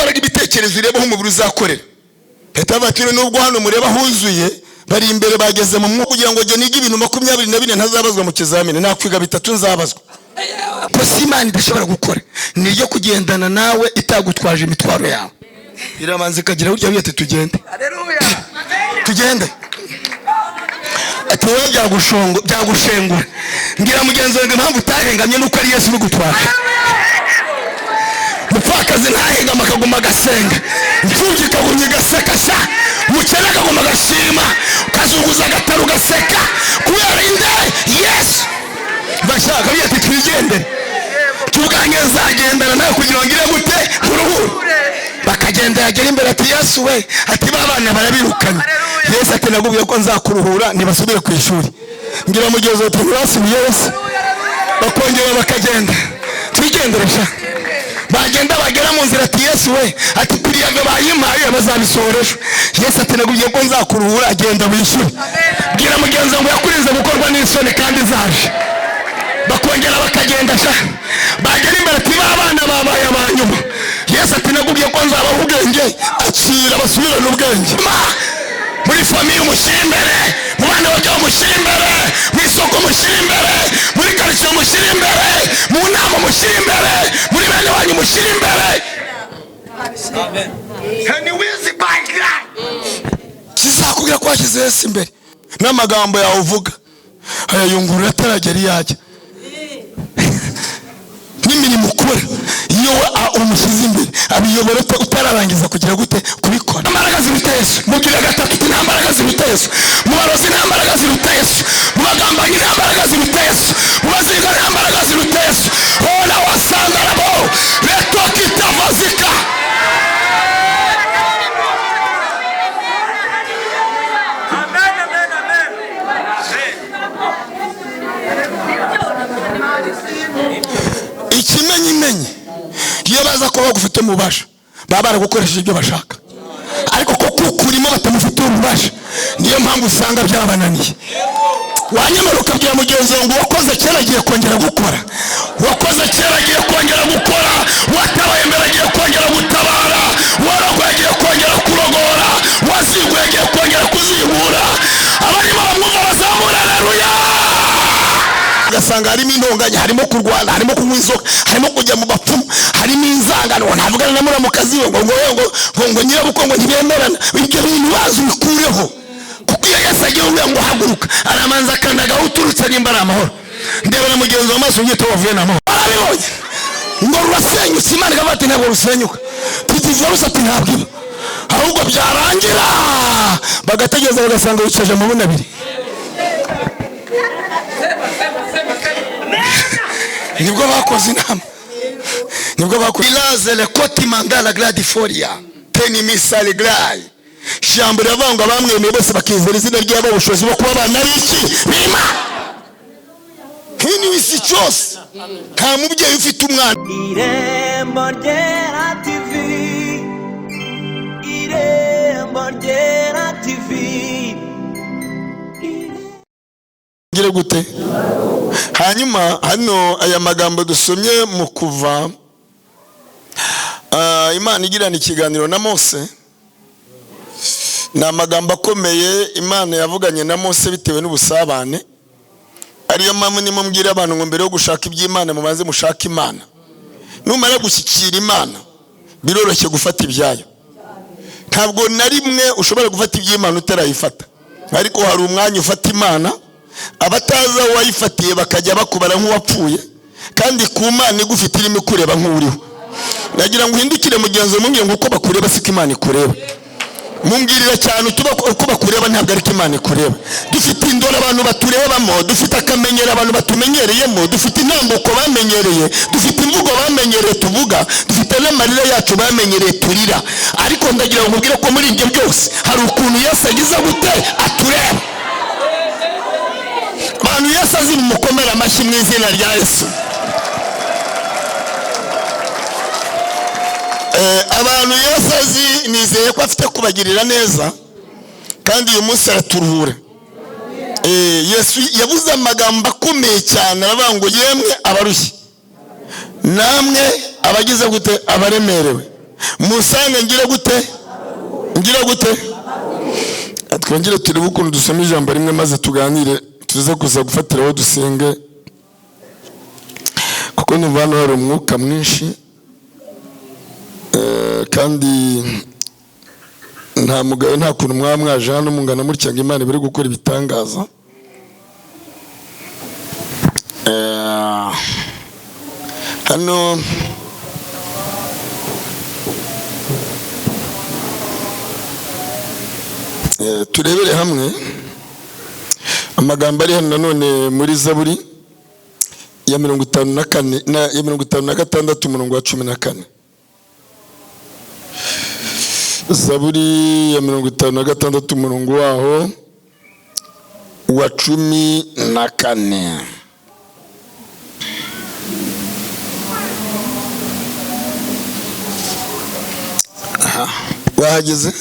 imbaraga ibitekerezo ureba aho umubiri uzakorera. Petero batire nubwo hano mureba huzuye bari imbere bageze mu mwuka kugira ngo je nige ibintu 24 ntazabazwa mu kizamini nakwiga 3 nzabazwa. Kosi Imana idashobora gukora niyo kugendana nawe itagutwaje imitwaro yawe. Iramanze kagira urya biyete tugende. Haleluya. Tugende. Atuwe byagushengura. Ngira mugenzi wanjye impamvu utahengamye nuko ari Yesu ugutwara. Mupfakazi ntahengama akaguma gasenga. Mfubyi kagumye gaseka sha. Mukene kaguma gashima. Kazunguza gataro gaseka. Kubera inde Yesu. Bashaka biyete twigende. Tuganye zagendana nawe kugira ngo ngire gute kuruhura. Bakagenda yagera imbere ati Yesu we ati babana barabirukanye. Yesu ati nagubwiye ko nzakuruhura ntibasubire ku ishuri. Ngira mugezo ati basubiye Yesu. Bakongera bakagenda. Twigenderesha. Bagenda bagera mu nzira ati Yesu we ati kuriyaga bayimpaye bazabisoresha. Yesu ati nagubwiye ko nzakuruhura agenda wishyura. Ngira mugenzo ngo yakurize gukorwa n'isoni kandi zaje. Bakongera bakagenda sha. Bagera imbere ati babana babaye abanyuma. Yesu ati nagubwiye ko nzabaha ubwenge akira basubirane ubwenge. Muri famiye umushimbere, mu bana bajya umushimbere, mu isoko umushimbere, muri karitsiye umushimbere, mu nama umushimbere, muri bene wanyu umushimbere. Amen. Hani wizi bagira. Kizakubwira ko washyize Yesu imbere. N'amagambo yawe uvuga ayayungurura ataragera iyajya. N'imirimo ukora iyo umushyize imbere abiyobora utararangiza kugira gute kubikora. Imbaraga ziruta Yesu. Mugira gatatu intambaraga ziruta Yesu. Mu barozi intambaraga ziruta Yesu. Mu bagambanyi intambaraga ziruta Yesu. Mu baziga intambaraga ziruta Yesu. Ona wasanga nabo leto kitavazika. Amen amen amen. Ikimenyimenyi iyo baza ko bagufite mubasha baba baragukoresheje ibyo bashaka, ariko ko kukurimo batamufite ububasha niyo mpamvu usanga byabananiye. Wanyemera ukabwira mugenzi ngo wakoze kera agiye kongera gukora, wakoze kera agiye kongera gukora, watabaye mbere agiye kongera gutabara, waragoye agiye kongera kurogora, waziguye agiye kongera kuzibura. Abarimo bamwumva bazamura haleluya. Gasanga harimo intonganya, harimo kurwana, harimo kunywa inzoga, harimo kujya mu bapfumu, harimo inzangano. Ntavugana na muramukazi we ngo nyirabukongo ntibemerana. Ibyo bintu bazi ubikureho kuko iyo Yesu agiye ngo haguruka aramanza akandaga uturutse nimba ari amahoro. Ndebera mugenzi w'amaso ugite wavuye n'amahoro. Barabibonye ngo rurasenyutse. Imana ikavuga ati ntabwo rusenyuka. Tugize rusati ntabwo iba ahubwo byarangira bagategereza bagasanga wicaje mu bunabiri. Nibwo bakoze inama, nibwo bakoze ilaze le koti mandala gladiforia teni misale glai shambre avanga bamwemeye bose bakizera izina ry'abo bushobozi bwo kuba bana biki bima kini wisi cyose nta mubyeyi ufite umwana. Irembo ryera TV, Irembo ryera TV. Ngire gute hanyuma hano aya magambo dusomye mu Kuva, Imana igirana ikiganiro na Mose. Ni amagambo akomeye Imana yavuganye na Mose bitewe n'ubusabane. Ariyo mpamvu nimubwira abantu ngo mbere yo gushaka iby'Imana mubanze mushaka Imana. Numara gushyikira Imana biroroshye gufata ibyayo. Ntabwo na rimwe ushobora gufata iby'Imana utarayifata, ariko hari umwanya ufata Imana abataza wayifatiye bakajya bakubara nk'uwapfuye, kandi ku Mana igufite irimo kureba nk'uriho. Nagira ngo uhindukire mugenzi mumbwire ngo uko bakureba siko Imana ikureba. Mumbwirira cyane uko bakureba ntabwo ari Imana ikureba. Dufite indoro abantu baturebamo, dufite akamenyero abantu batumenyereyemo, dufite intambuko bamenyereye, dufite imvugo bamenyereye tuvuga, dufite n'amarira yacu bamenyereye turira. Ariko ndagira ngo mubwire ko muri ibyo byose hari ukuntu Yesu agize gute atureba. Abantu Yesu azi mukomera amashyi mu izina rya Yesu. Abantu Yesu azi nizeye ko afite kubagirira neza kandi uyu munsi araturuhura. Yesu yavuze amagambo akomeye cyane aravuga ngo yemwe abarushye namwe abagize gute abaremerewe musange ngire gute twongere turebe ukuntu dusoma ijambo rimwe maze tuganire tuze kuza gufatiraho dusenge kuko numva hano hari umwuka mwinshi kandi nta mugabo nta kuntu mwaje hano mungana mutya ngo Imana biri gukora ibitangaza. Hano turebere hamwe amagambo ari hano nanone muri Zaburi ya 54 na ya 56 umurongo wa 14. Zaburi ya 56 umurongo waho wa 14. Wahageze?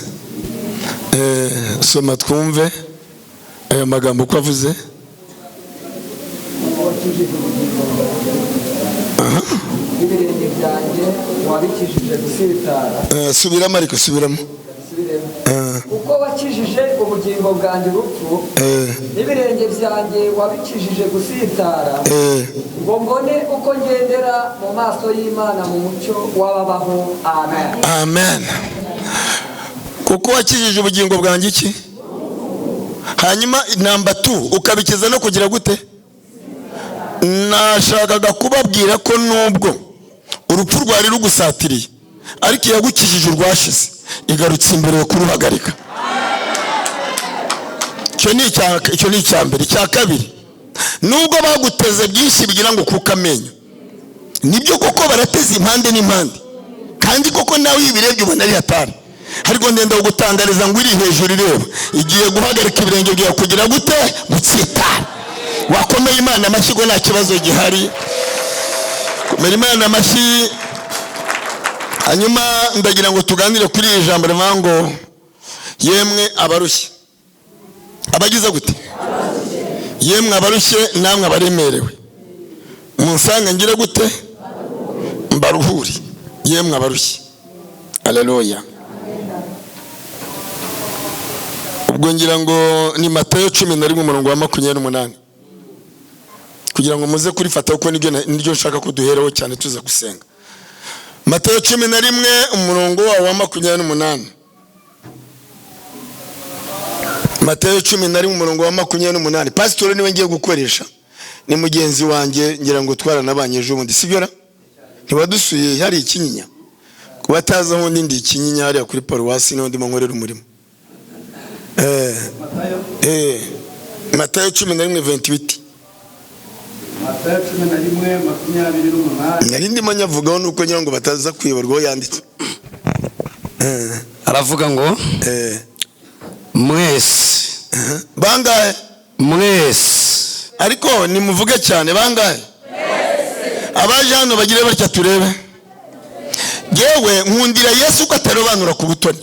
Soma twumve aya magambo uko avuze. Ibirenge byanjye wabikijije gusitara. Subiramo ariko subiramo. Uko wakijije ubugingo bwanjye urupfu, n'ibirenge byanjye wabikijije gusitara, ngo mbone uko ngendera mu maso y'Imana mu mucyo w'ababaho. Amen. Amen. Kuko wakijije ubugingo bwanjye iki? Hanyuma namba 2 ukabikiza no kugira gute? Nashakaga kubabwira ko nubwo urupfu rwari rugusatiriye ariko yagukijije urwashize igarutse imbere yo kuruhagarika. Icyo ni icyambere. Cya kabiri, nubwo baguteze byinshi bigira ngo kuka amenyo, nibyo koko barateze impande n'impande, kandi koko nawe ibirebye ubona ari hatari, ariko ndenda gutangariza ngo iri hejuru ireba igiye guhagarika ibirenge byawe kugira gute? Gutsitara. Wakomeye Imana amashyi ngo nta kibazo gihari. Komera Imana amashyi. Hanyuma ndagira ngo tuganire kuri iri jambo rivuga ngo yemwe abarushye abagize gute? Yemwe abarushye namwe abaremerewe munsanga ngire gute? Mbaruhuri. Yemwe abarushye. Haleluya. Ubwo ngira ngo ni Matayo 11 umurongo wa 28 kugira ngo muze kurifata uko niryo nshaka kuduheraho cyane tuza gusenga. Matayo 11 umurongo wa 28. Matayo 11 umurongo wa 28. Pastor niwe ngiye gukoresha, ni mugenzi wanjye ngira ngo twaranabanye ejo bundi, sibyo ra? Ntiwadusuye hari ikinyinya kubataza aho ndi ikinyinya hari kuri paruwasi no ndimo nkorera umurimo. Matayo 11:28. Matayo 11:28. Nari ndimo nyavugaho nuko ngira ngo bataza kwibarwaho yanditse. Aravuga ngo mwese. Bangahe? Mwese. Ariko nimuvuge cyane bangahe? Abaje hano bagire batya turebe. Yewe nkundira Yesu ko atarobanura ku butoni.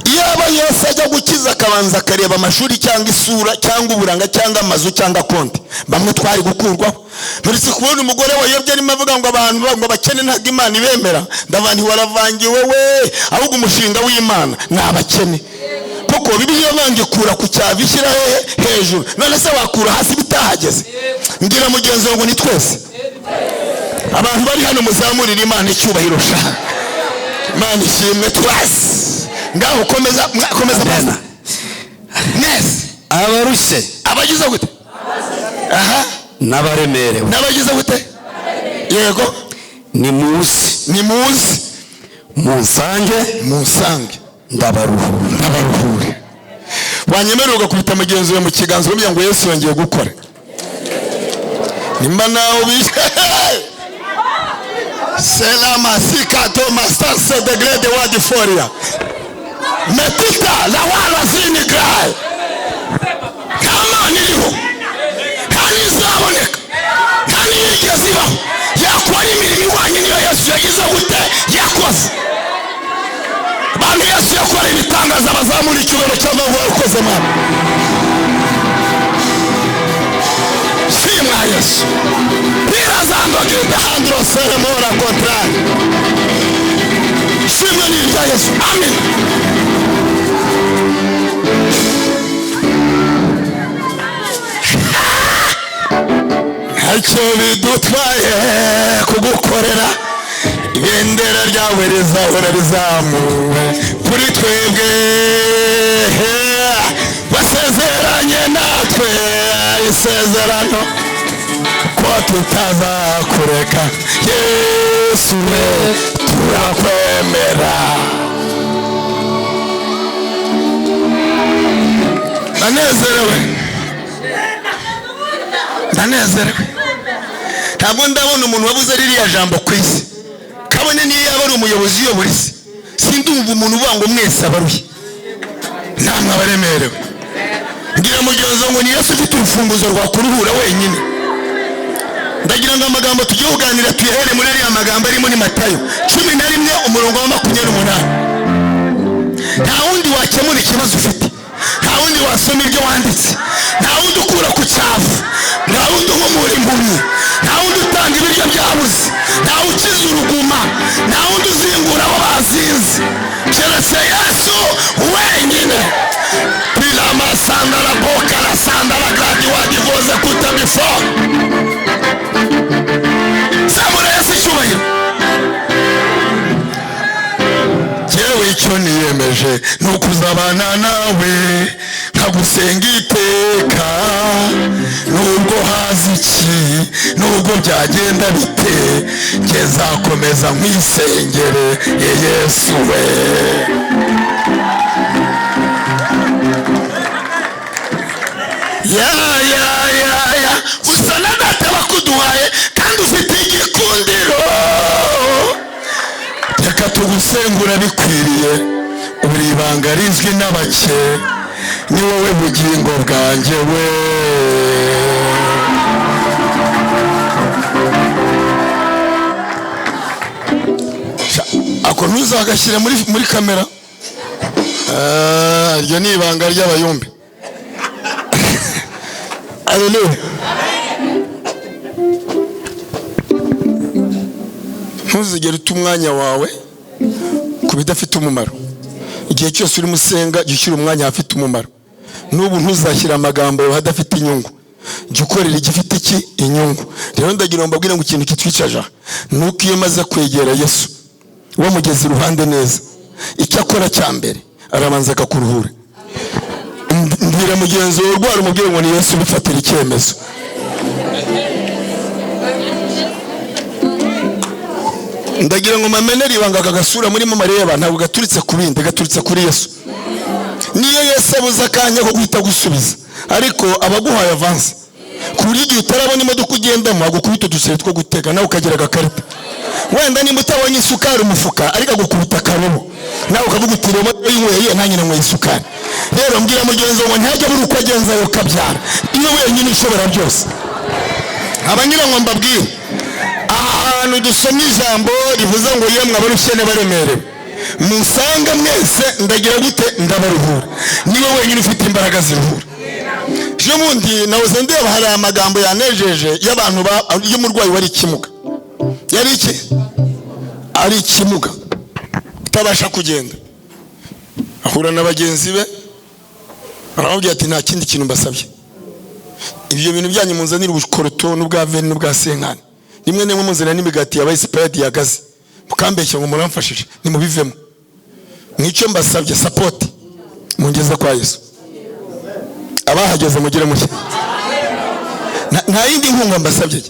Iyo aba Yesu ajya gukiza akabanza akareba amashuri cyangwa isura cyangwa uburanga cyangwa amazu cyangwa konti, bamwe twari gukurwaho. Muretse kubona umugore wayobye arimo avuga ngo abantu ngo bakene ntabwo Imana ibemera, ndabandi waravangiwe we, ahubwo umushinga w'Imana ni abakene. Kuko Bibiliya yangikura ku cyavi ishyira hejuru, none se wakura hasi bitahageze? Ngira mugenzi ngo ni twese abantu bari hano muzamurira Imana icyubahiro sha. Imana ishimwe twese. Ngaho komeza bana. Nese Abarushye abagize gute? Aha. N'abaremerewe n'abagize gute? Yego. Ni muzi munsange ndabaruhure. Wanyemerera ugakubita mugenzi we mu kiganza kugira ngo Yesu yongeye gukora. Nimba nawe bishe Selama sikato master degré de word foria. Metita la wala zini grai. Kama niliho. Kani zaboneka. Kani yigeziba. Yakora imirimo wanyu niyo Yesu yagize gute? Yakoze. Bantu Yesu yakora ibitangaza bazamura icyubahiro cy'amavuko yakoze Mana. Shimwa Yesu. Birazando genda handro seremora contrario. ishimwe ni irya Yesu. Amen. ntacyo bidutwaye kugukorera, ibendera ryawe rizahora rizamuwe kuri twebwe. Wasezeranye natwe isezerano ko tutazakureka. Yesu we turakwemera. ndanezerewe. Ntabwo ndabona umuntu wabuze ririya jambo ku isi, kabone niyo yaba ari umuyobozi uyobora isi. Sindumva umuntu uvuga ngo mwese abaruye namwe abaremerewe. Ngira mugenzo ngo ni Yesu ufite urufunguzo rwa kuruhura wenyine. Ndagira ngo amagambo tugiye kuganira tuyahere muri ariya magambo ari muri Matayo 11:28. Nta wundi wakemura ikibazo ufite, nta wundi wasoma ibyo wanditse, nta wundi ukura ku cyavu, nta wundi uhumura impumyi, nta wundi utanga ibiryo byabuze, nta ukiza uruguma, nta wundi uzingura abo bazinze keretse Yesu wenyine. Pilama sandara boka la sandara gadi wadivoze kuta before. Samura Yesu cyubahiro. Jewe icyo niyemeje ni ukuzabana nawe nkagusenga iteka, nubwo hazi iki, nubwo byagenda bite, ngezakomeza nkwisengere Yesu we. ya usa na data bakuduhaye kandi ufite igikundiro. Reka tugusengura bikwiriye, uri ibanga rizwi n'abake, ni wowe bugingo bwanjye we. Ako ntuzagashyire muri kamera. Iryo ni ibanga ry'abayumbi. Haleluya. Ntuzigere uta umwanya wawe ku bidafite umumaro. Igihe cyose uri musenga jya ushyira umwanya hafite umumaro. N'ubu ntuzashyira amagambo yawe hadafite inyungu, jya ukorera igifite iki inyungu. Rero ndagira ngo mbabwire ngo ikintu kitwicaje nuko iyo maze kwegera Yesu wamugeze iruhande neza, icyo akora cya mbere arabanza akakuruhura. Mbwira mugenzi wawe urwara umubwire ngo ni Yesu ubifatira icyemezo. Ndagira ngo mamenere ibanga kagasura muri Mareba ntabwo gaturitse ku bindi, gaturitse kuri Yesu. Niyo Yesu abuza akanya ko guhita gusubiza, ariko abaguhaye avance kuri igihe utarabona imodoka ugendamo agukubita uduseri two gutega nawe ukagira agakarita. Wenda nimba utabonye isukari umufuka ariko agukubita akarobo nawe ukavuga uti rero yinyweye nanjye namwe isukari. Rero mbwira mugenzi wawe ntajya buri uko agenza yo kabyara, iyo wenyine ushobora byose. Abanyira ngo mbabwire ahantu dusomye ijambo rivuze ngo yemwe abarushye n'abaremerewe musanga mwese ndagira gute ndabaruhura. Niwe wenyine ufite imbaraga ziruhura. Je mundi nawe ndeba hari amagambo yanejeje y'abantu y'umurwayi wari ikimuga. Yari iki? Ari ikimuga utabasha kugenda. Ahura n'abagenzi be aramubwira ati nta kindi kintu mbasabye, ibyo bintu byanyu munzanira ubukoroto n'ubwa veni n'ubwa senkani, rimwe nemwe muzana n'imigati yabaye spread yagaze, mukambeshya ngo muramfashije nimubivemo. Nicyo mbasabye support mungeza kwa Yesu. Abahageze mugire muke. Nta yindi nkunga mbasabye.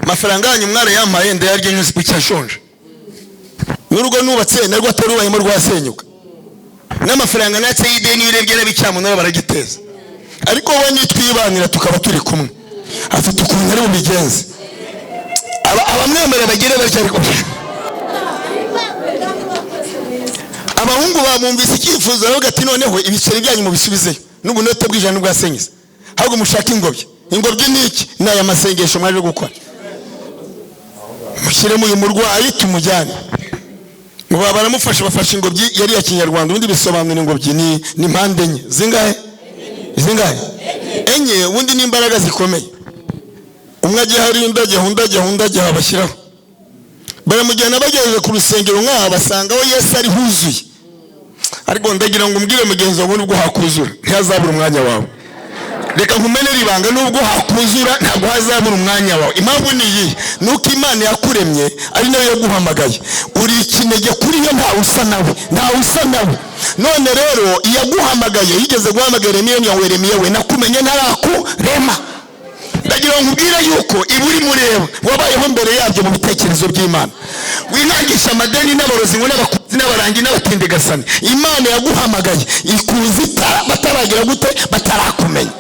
Amafaranga yanyu mwara yampaye ndayarye nyusi bicyashonje. N'urugo nubatse narwo atarubayemo rwasenyuka. N'amafaranga natse y'ideni birebye n'abicyamu nabo baragiteza. Ariko wowe twibanira tukaba turi kumwe. Afite ukuntu ari bubigenze. Abamwemera bagire batya ariko. Abahungu bamumvise icyifuzo aravuga ati noneho ibiceri byanyu mu bisubizeyo. N'ubunote bw'ijana n'ubwasenyise. Ahubwo mushaka ingobyi. Ingobyi ni iki? N'aya masengesho mwaje gukora. Mushyire mu murwayi tumujyane. Muba baramufasha bafasha ingobyi yari ya Kinyarwanda, ubundi bisobanura ingobyi ni mpande enye. Zingahe? Enye, ubundi ni imbaraga zikomeye. Umwe agiye hari undi agiye abashyiraho. baramujyana bageze ku rusengero nk'aha basangaho Yesu ari huzuye. Ariko ndagira ngo umbwire mugenzi wawe nubwo hakuzura ntihazabura umwanya wawe. Reka nkumenere ibanga, nubwo hakuzura ntabwo hazabura umwanya wawe. Impamvu ni iyi, nuko Imana yakuremye ari nayo yaguhamagaye. Uri ikinege kuri yo, ntawe usa nawe. None rero iyaguhamagaye yigeze guhamagara Yeremiya we nakumenye ntarakurema. Ndagira ngo nkubwire yuko iburi mureba wabayeho mbere yabyo mu bitekerezo by'Imana. Winangisha amadeni n'abarozi n'abakuzi n'abarangi n'abatindigasani. Imana yaguhamagaye ikuzi bataragira gute, batarakumenya.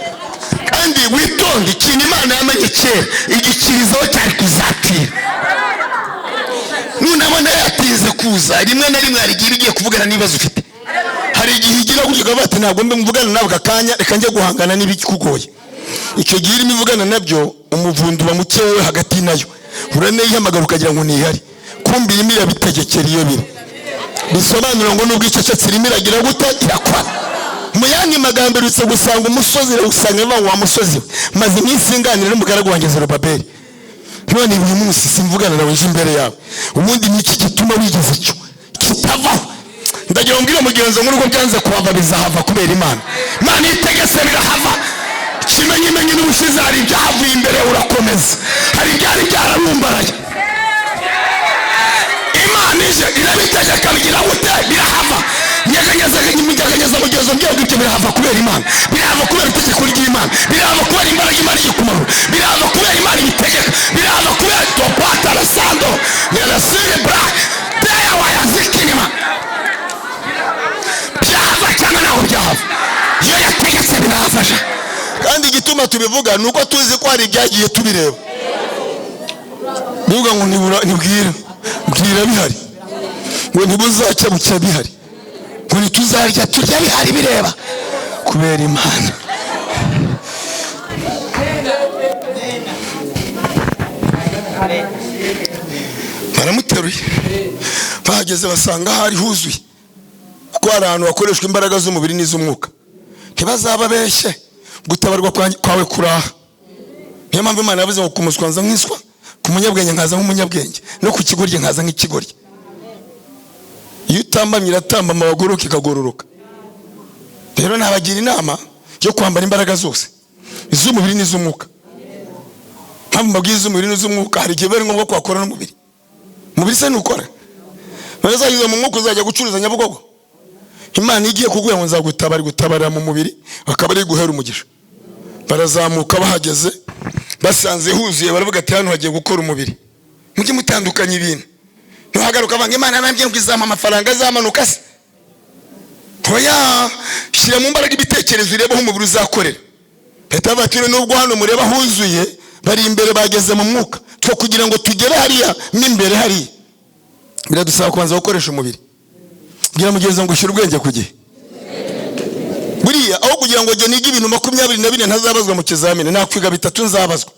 Kandi witonde, ikintu Imana yamenye kera igikirizaho cyari kuzatira. Nunabona yatinze kuza, rimwe na rimwe hari igihe ugiye kuvugana n'ibibazo ufite. Hari igihe igira gutyo bati ntabwo mbe mvugana nawe akanya, reka njye guhangana n'ibikugoye. Icyo gihe irimo ivugana nabyo umuvundo uba muke wowe hagati nayo. Uraneyihamagara ukagira ngo nihari. Kumbi irimo irabitegekera iyo biri. Bisobanura ngo nubwo icecetse irimo iragira gute, irakora. Mu yandi magambo uretse gusanga umusozi usanga wa musozi we. Maze iminsi nganira n'umugaragu wanjye Zerubabeli. None uyu munsi simvugana nawe nje imbere yawe. Ubundi ni iki gituma wigeze cyo kitavaho? Ndagira ngo ngire mugenzi ngo nuko byanze kuhava bizahava kubera Imana. Imana itegese birahava. Kimenye n'ubushize hari ibyahavuye imbere urakomeza. Hari ibyari byararumbaraye. Imana ije irabitegeka bigira gute, birahava. Nyeganyeza mugenzo byabwo ibyo birahava kubera Imana. Birahava kubera itegeko ry'Imana. Birahava kubera imbaraga Imana igikumaro. Birahava kubera Imana ibitegeka. Birahava kubera topata rasando. Nerasire bra. Daya wayazikinima. Byahava cyangwa naho byahava. Iyo yategetse birahafasha. Kandi igituma tubivuga nuko tuzi ko hari ibyagiye tubireba. Nuga ngo nibwira bihari. Ngo ntibuzacya bucya bihari. Ngo ntituzarya turya bihari bireba kubera Imana. Baramuteruye bahageze basanga hari huzuye. Kuko hari ahantu hakoreshwa imbaraga z'umubiri n'iz'umwuka. Ntibazababeshye gutabarwa kwawe kuraha. Niyo mpamvu Imana yavuze ngo kumuswanza nk'iswa, ku munyabwenge nkaza nk'umunyabwenge, no ku kigoryi nkaza nk'ikigoryi. Iyo utambamye iratambama wagoroka ikagororoka. Rero nabagira inama yo kwambara imbaraga zose, iz'umubiri n'iz'umwuka. Mpamvu mbabwiye iz'umubiri n'iz'umwuka, hari igihe bari ngombwa ko wakora n'umubiri. Umubiri se nukora. Barazagize mu mwuka uzajya gucuruza Nyabugogo. Imana igiye kuguha ngo nzagutabara mu mubiri, bakaba ari guhera umugisha. Barazamuka bahageze basanze huzuye, baravuga ati hano hagiye gukora umubiri. Mujye mutandukanya ibintu. Ntuhagaruka banga Imana nambye ngo izama amafaranga azamanuka se. Oya, shyira mu mbaraga ibitekerezo urebe aho umubiri uzakorera. Leta batire nubwo hano mureba huzuye, bari imbere bageze mu mwuka. Two kugira ngo tugere hariya n'imbere hariya, biradusaba kubanza gukoresha umubiri. Gira mugenzi ngo ushyire ubwenge ku gihe. Buriya aho kugira ngo nige ibintu 24 ntazabazwa mu kizamini, nakwiga 3 nzabazwa.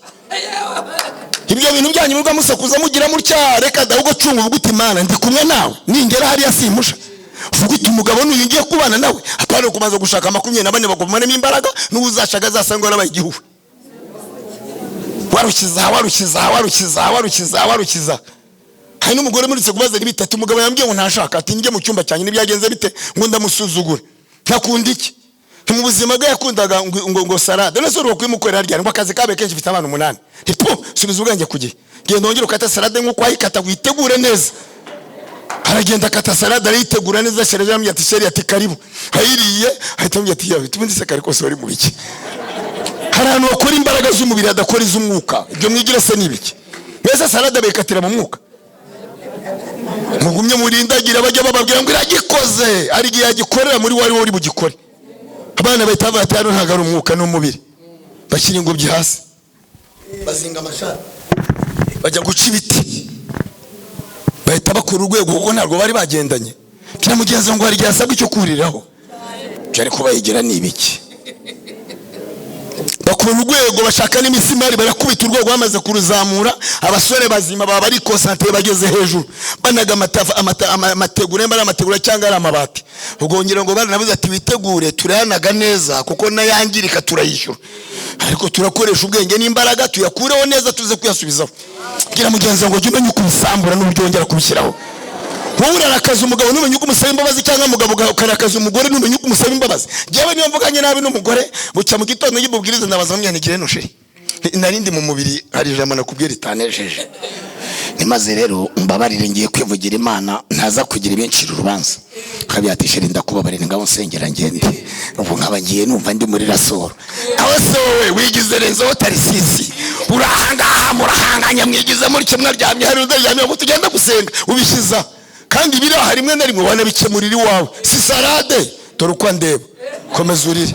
Ibyo bintu byanyu mubwa musakuza mugira mutya, reka dahugo cunga uvuga uti Imana ndi kumwe nawe, ningera hariya simusha. Uvuga uti umugabo n'uyu ngiye kubana nawe, apana kumaza gushaka 24 bakumanemo imbaraga n'ubuzashaka zasanga warabaye igihugu. Warukiza. Hari n'umugore muritse kubaza ni bitatu, umugabo yambwiye ngo ntashaka, ati njye mu cyumba cyane n'ibyagenze bite, ngo ndamusuzugura. Ntakunda iki? Mu buzima bwe yakundaga ngo salade. None so rukwimukorera harya ngo akazi kabe kenshi bifite abantu 8. Tipo subiza ubwenge kugihe. Genda ongera ukata salade nkuko ayikata witegure neza. Aragenda akata salade aritegura neza, shereje yambye ati sheri ati karibu. Hayiriye ahitambye ati yawe tubundi se kari kose wari mu biki. Hari ahantu bakora imbaraga z'umubiri adakora iz'umwuka. Ibyo mwigira se nibiki? Mbese salade bayikatira mu mwuka. Mugumye murindagira bajya bababwira ngo iragikoze, ari gihe yagikorera muri wari wari bugikore. Abana bahita bati hano ntago ari umwuka n'umubiri. Bashyira ingobyi hasi, bazinga amashara, bajya guca ibiti, bahita bakora urwego kuko ntabwo bari bagendanye. Kira mugenzi ngo hari gihe asabwe icyo kuriraho, cyane ko bayigira nibiki. Bakora urwego bashaka n'imisimari, barakubita urwego bamaze kuruzamura. Abasore bazima baba bari concentré bageze hejuru, banaga amategura mbara amategura cyangwa ari amabati. Ubwongera ngo bana nabuze ati witegure turayanaga neza kuko nayangirika turayishyura, ariko turakoresha ubwenge n'imbaraga tuyakureho neza tuze kuyasubizaho. Gira mugenzi ngo jya umenya uko ubisambura n'uburyo wongera kubishyiraho. Wowe urarakaza umugabo n'umenya uko umusaba imbabazi, cyangwa umugabo ukarakaza umugore n'umenya uko umusaba imbabazi. Jewe niyo mvuganye nabi n'umugore bucya mu gitondo y'ububwiriza ndabaza myanigire nushiri. Narindi mu mubiri hari ijambo nakubwira itanejeje. Nimaze rero umbabarire ngiye kwivugira Imana ntaza kugira ibincira urubanza. Kabyatishira ndakubabarira ngabo nsengera ngende. Ubu nkaba ngiye numva ndi muri rasoro. Aho se wowe wigize renzo Tarisisi. Urahanga murahanganya mwigize muri kimwe ryamye hari udaryamye ngo tugenda gusenga ubishiza. Kandi biri aha rimwe na rimwe wana bikemurira iwawe. Si salade dore uko ndeba. Komeza urire.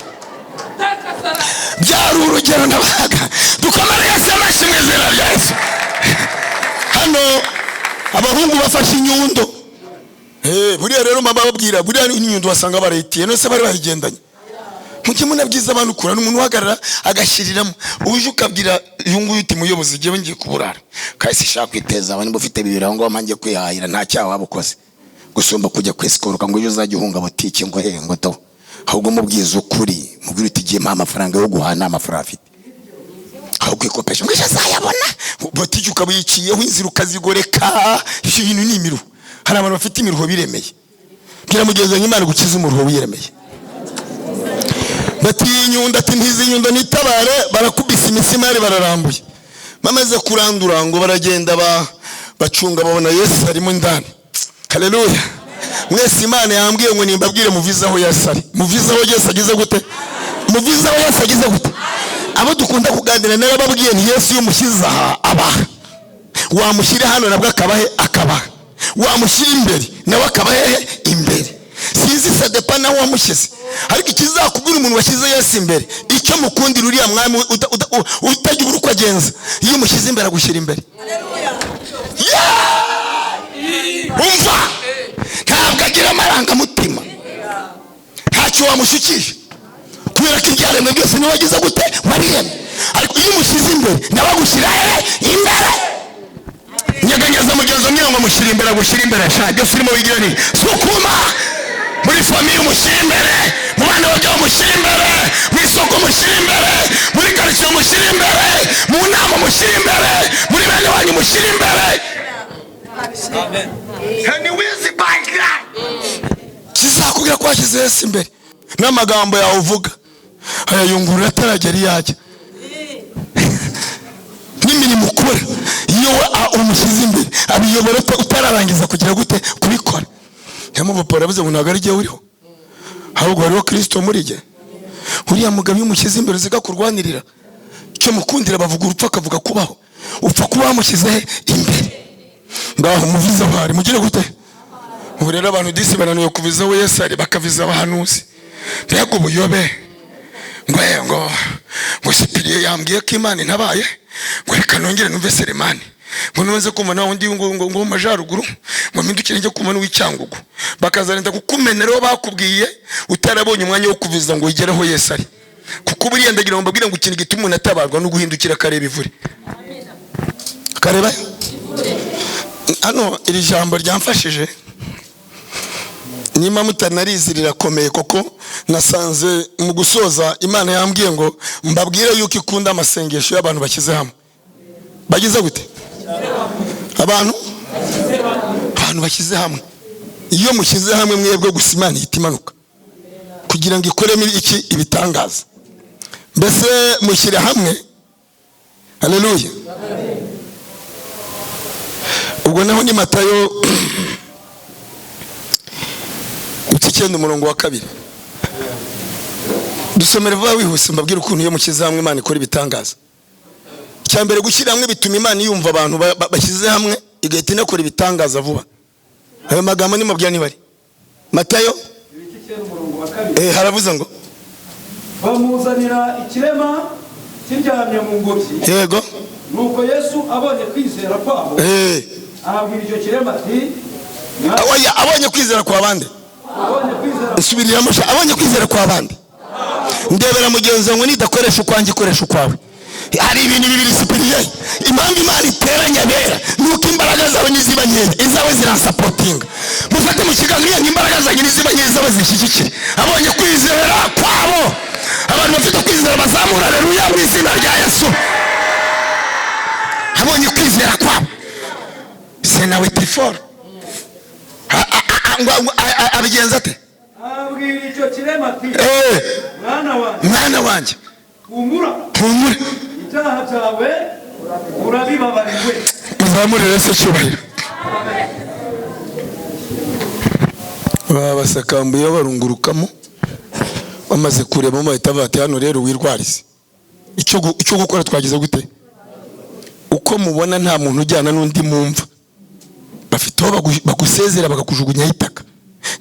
Byari urugero ndabaga. Dukomere Yesu amashimwe zera rya Yesu. Hano abahungu bafashe inyundo. Buriya rero mama babwira buriya inyundo wasanga barayitiye nose bari bahigendanye. Muke munabyiza abantu kura n'umuntu uhagarara agashiriramo. Uje ukabwira yunguye uti muyobozi giye ngiye kuburara. Kahise shaka kwiteza abantu bufite bibira ngo manje kwihahira nta cyaha wabukoze. Gusumba kujya kwesikoroka ngo uzajye uhunga butike ngo ngo to. Ahubwo mubwiza ukuri mubwira uti giye amafaranga yo guhana amafaranga afite. Ahubwo ikopesha ngo azayabona. Butike ukabiciyeho inzira ukazigoreka. Ibintu ni imiruho. Hari abantu bafite imiruho biremeye. Bwira mugenzi Imana gukiza umuruho wiremeye. Bati inyundo ati ntizi inyundo nitabare barakubisa imisimari bararambuye. Bamaze kurandura ngo baragenda bacunga babona Yesu arimo ndani. Haleluya. Mwese Imana yambwiye ngo nimbabwire muvizaho Yesu ari. Muvizaho Yesu agize gute? Muvizaho Yesu agize gute? Abo dukunda kuganira nawe babwiye ni Yesu yumushyiza aba. Wamushyira hano nabwo akabahe akabaha. Wamushyira imbere nawe akabahe imbere. Sinzi sadepa nawe wamushyize. Ariko ikizakubwira umuntu washyize Yesu imbere icyo mukundira uriya mwami utagira uko agenza iyo umushyize imbere agushyira imbere. Umva ntabwo agira amarangamutima ntacyo wamushukije kubera ko ibyaremwe byose niwe wagize gute wariyemye. Ariko iyo umushyize imbere nawe agushyira imbere. Nyeganyeza mugenzi umwe ngo mushyire imbere agushyira imbere. Shaka urimo wigira ni sukuma muri famiye umushyira imbere, mu bana bajya umushyira imbere, mu isoko umushyira imbere, muri karitsiye umushyira imbere, mu nama umushyira imbere, muri bene wanyu umushyira imbere. Amen. Hani wizi bangira kizakubwira ko washyize Yesu imbere n'amagambo yawe uvuga ayayungurura ataragera iyajya n'imirimo ukora iyo umushyize imbere abiyobora utararangiza kugira gute kubikora. Yamuva Paul yavuze ngo ntabwo ari jye uriho ahubwo hariho Kristo muri jye. Uriya mugabo umushyize imbere zika kurwanirira icyo mukundira bavuga urupfa akavuga kubaho upfa kuba wamushyize imbere. Ngaho muviza bari mugire gute? Ubu rero abantu disi bananiwe kuvizaho Yesu ari bakaviza abahanuzi. Mbega ubuyobe ngo Sipiriye yambwiye ko Imana intabaye ngo reka nongere numve Selemani ngo nonze kumana wundi ngo majaruguru ngo mpindukire njye kumana w'icyangugu bakazarenda kukumenero bakubwiye utarabonye umwanya wo kuviza ngo igeraho Yesu ari. Kuko buriya ndagira ngo mbabwire ngo ikintu gituma umuntu atabarwa no guhindukira kareba ivure. Kareba hano iri jambo ryamfashije nima mutanarizi rirakomeye koko. Nasanze mu gusoza Imana yambwiye ngo mbabwire yuko ikunda amasengesho y'abantu bashyize hamwe. Bagize gute? Abantu bashyize hamwe. Iyo mushyize hamwe mwebwe gusa Imana itimanuka kugira ngo ikoremo iki ibitangaza. Mbese mushyire hamwe. Haleluya. Ubwo naho ni Matayo 9:2. Dusomere vuba wihuse mbabwire ukuntu iyo mushyize hamwe Imana ikora ibitangaza. Cyambere gushyira hamwe bituma Imana yumva abantu bashyize hamwe igahita inakora ibitangaza vuba. Ayo magambo ni mubwira ni bari Matayo haravuze ngo bamuzanira ikirema kiryamye mu ngobyi. Yego. Nuko Yesu abonye kwizera kwabo ababwira icyo kirema ati abonye kwizera kwa bande. Nsubirira abonye kwizera kwa bande. Ndebera mugenzi ngo nidakoresha ukwanjye ikoresha ukwawe. Hari ibintu bibiri Sipiriye. Impamvu Imana iteranya bera nuko imbaraga zawe niziba nkeya izawe ziransapotinga. Mufate mu kiganiro imbaraga zawe niziba nkeya izawe zishyigikira. Abonye kwizera kwabo abantu bafite kwizera bazamura haleluya mu izina rya Yesu. abonye kwizera kwabo se nawe tifora abigenza ate? abwira icyo kirema ati mwana wanjye humura icyaha cyawe urabibabariwe. uzamurire se cyubahiro. babasakambuye barungurukamo bamaze kurebamo bahita bati hano rero wirwarize icyo gukora twagize gute? uko mubona nta muntu ujyana n'undi mumva bafite aho bagusezera bakakujugunyaho itaka,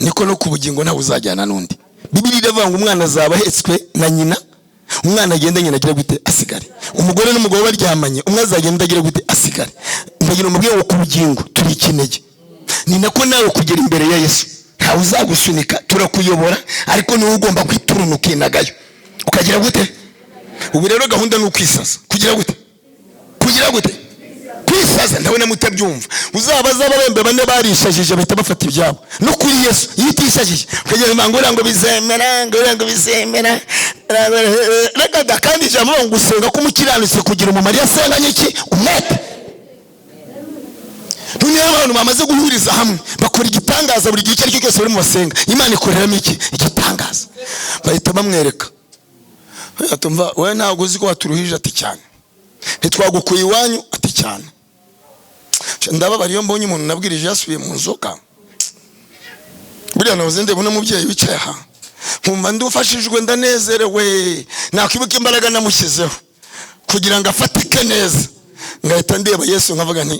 niko no ku bugingo ntawe uzajyana n'undi. Bibiliya iravuga ngo umwana azaba ahetswe na nyina, umwana agenda nyina agira gute? Asigare. umugore n'umugabo baryamanye umwe azagenda agira gute? Asigare. ndagira umubwire ngo ku bugingo turi ikinege, ni nako nawe kugera imbere ya Yesu ntawe uzagusunika, turakuyobora ariko niwe ugomba kwituruna ukinagayo ukagira gute? ubu rero gahunda ni ukwisaza. kugira gute? kwisaza. ndabona mutabyumva. uzabaza ababembe bane barishajije bahita bafata ibyabo. no kuri Yesu yitishajije ukagira ngo bizemera reka kandi ijambo ngo usenga ko umukiranutse kugira umumaro yasenganye iki? umwete. niyo abantu bamaze guhuriza hamwe bakora igitangaza buri gihe icyo aricyo cyose bari mu basenga, Imana ikoreramo iki? Igitangaza. bahita bamwereka atumva wowe ntabwo uzi ko waturuhije ati cyane, ntitwagukuye iwanyu ati cyane. ndababara iyo mbonye umuntu nabwirije yasubiye mu nzoga. buriya nahoze ndeba n'umubyeyi wicaye aha nkumva ndufashijwe ndanezerewe, nakwibuka imbaraga namushyizeho kugira ngo afatike neza, ngahita ndeba Yesu nkavuga nti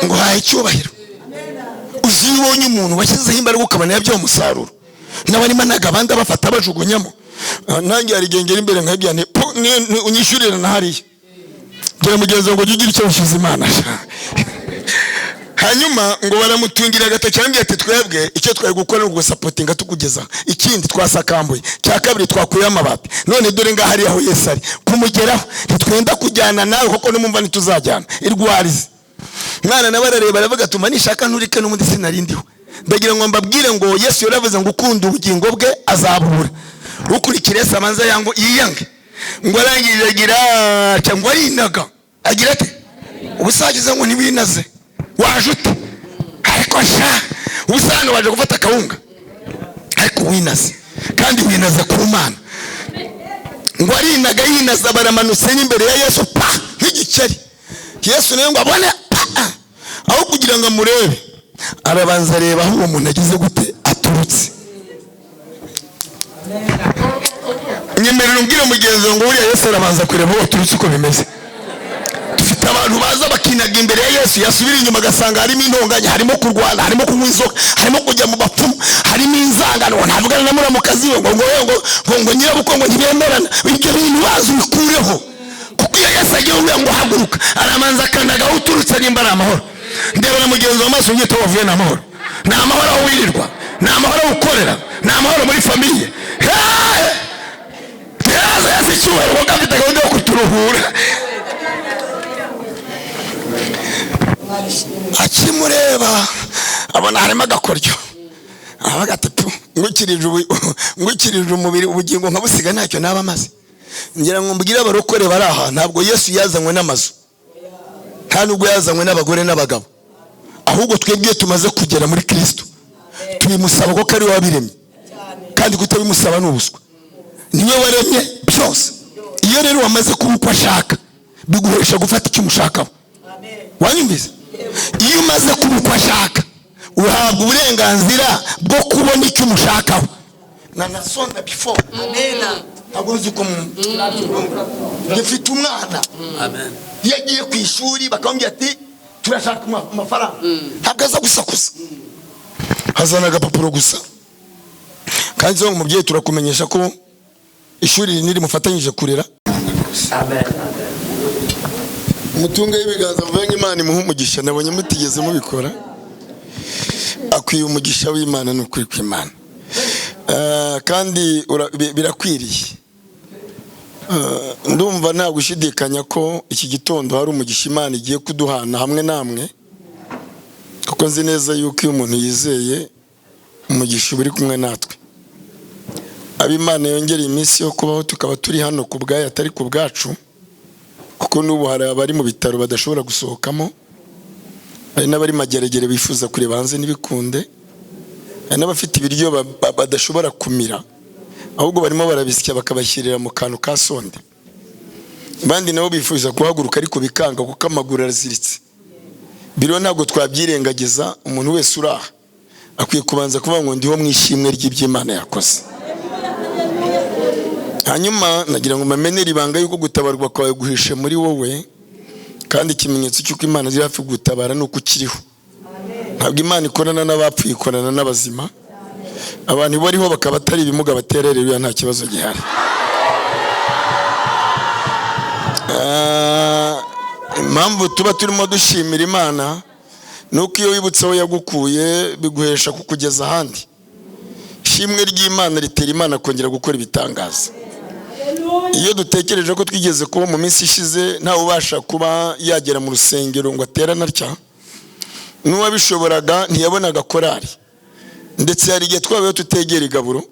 ngo haye icyubahiro. uzi iyo ubonye umuntu washyizeho imbaraga ukabona yabyaye umusaruro, n'abarimo abandi bafata bajugunyamo. nange hari igihe ngera imbere nkabwira nti unyishyurire na hariya, ngira mugenzi ngo ugire icyo ushize Imana. hanyuma ngo baramutungira agatoki arambwira ati twebwe icyo twari gukora ni ugusapotinga tukugeza ikindi twasakambuye, cya kabiri twakuye amabati, none dore ngaho hariya aho Yesu ari kumugeraho ntitwenda kujyana nawe kuko numva ntituzajyana irwarize. mwana nawe arareba aravuga atuma nishaka nturike n'umundi sinarindiho. ndagira ngo mbabwire ngo Yesu yaravuze ngo ukunda ubugingo bwe azabura, ukurikira Yesu amanza yango yiyange. ngo arangije agira cyangwa arinaga agira ate? ubusagize ngo ntiwinaze waje ute? ariko sha ubusanga waje gufata akawunga ariko winaze, kandi winaza ku Mana. ngo arinaga yinaza baramanutse n'imbere ya Yesu pa nk'igikeri. Yesu nawe ngo abone aho kugira ngo amurebe arabanza areba aho uwo muntu agize gute? aturutse. nyemerera umbwire mugenzi ngo buriya Yesu arabanza kureba aho aturutse uko bimeze. dufite abantu baza bakinaga imbere ya Yesu, yasubira inyuma agasanga harimo intonganya, harimo kurwana, harimo kunywa inzoga, harimo kujya mu bapfumu, harimo inzangano, ntavugana na muramukazi we ngo nyirabukwe ngo ntibemerana. ibyo bintu bazi ubikureho, kuko iyo Yesu agiye ngo haguruka aramanza akanaga aho uturutse nimba ari amahoro. ndebera mugenzi wa maso unyita wavuye ni amahoro. ni amahoro aho wirirwa, ni amahoro aho ukorera, ni amahoro muri famiye. teraza Yesu icyubahiro kuko afite gahunda yo kuturuhura. akimureba abona harimo agakoryo, aravuga ati ngukirije umubiri ubugingo nkabusiga ntacyo naba maze. ngira ngo mbwire abarokore bari aha, ntabwo Yesu yazanywe n'amazu, nta nubwo yazanywe n'abagore n'abagabo, ahubwo twebwe tumaze kugera muri Kristo tubimusaba ko ari we wabiremye, kandi kutabimusaba ni ubuswa. niwe waremye byose. iyo rero wamaze kuba uko ashaka biguhesha gufata icyo umushakaho. wanyumvise? iyo umaze kuba uko ashaka uhabwa uburenganzira bwo kubona icyo umushakaho. nasonda before ntabwo uzi ko ngifite umwana iyo agiye ku ishuri bakamubwira ati turashaka amafaranga, ntabwo aza gusakuza, hazana agapapuro gusa. kandi zo umubyeyi turakumenyesha ko ishuri niri mufatanyije kurera. umutunga w'ibiganza mvanye Imana imuha umugisha, nabonye mutigeze mubikora. akwiye umugisha w'Imana n'ukuri kw'Imana, kandi birakwiriye. ndumva nta gushidikanya ko iki gitondo hari umugisha Imana igiye kuduhana hamwe namwe, kuko nzi neza yuko iyo umuntu yizeye umugisha uri kumwe natwe. Ab'Imana yongereye iminsi yo kubaho tukaba turi hano ku bwayo atari ku bwacu, kuko n'ubu hari abari mu bitaro badashobora gusohokamo, hari n'abari mageragere bifuza kureba hanze n'ibikunde, hari n'abafite ibiryo badashobora kumira ahubwo barimo barabisya bakabashyirira mu kantu ka sonde, abandi nabo bifuza kuhaguruka ariko bikanga kuko amaguru araziritse. Biro ntabwo twabyirengagiza, umuntu wese uraha akwiye kubanza kuvuga ngo ndiho mwishimwe ry'iby'Imana yakoze. Hanyuma nagira ngo mamenere ibanga yuko gutabarwa kwawe guhishe muri wowe, kandi ikimenyetso cy'uko Imana ziri hafi gutabara nuko ukiriho. Ntabwo Imana ikorana n'abapfuye, ikorana n'abazima. Abantu bariho bakaba atari ibimuga batererera nta kibazo gihari. Impamvu tuba turimo dushimira Imana nuko iyo wibutse aho yagukuye biguhesha kukugeza ahandi. Ishimwe ry'Imana ritera Imana kongera gukora ibitangaza. Iyo dutekereje ko twigeze kuba mu minsi ishize ntawe ubasha kuba yagera mu rusengero ngo aterane atya, n'uwabishoboraga ntiyabonaga korari, ndetse hari igihe twabaye tutegera igaburo,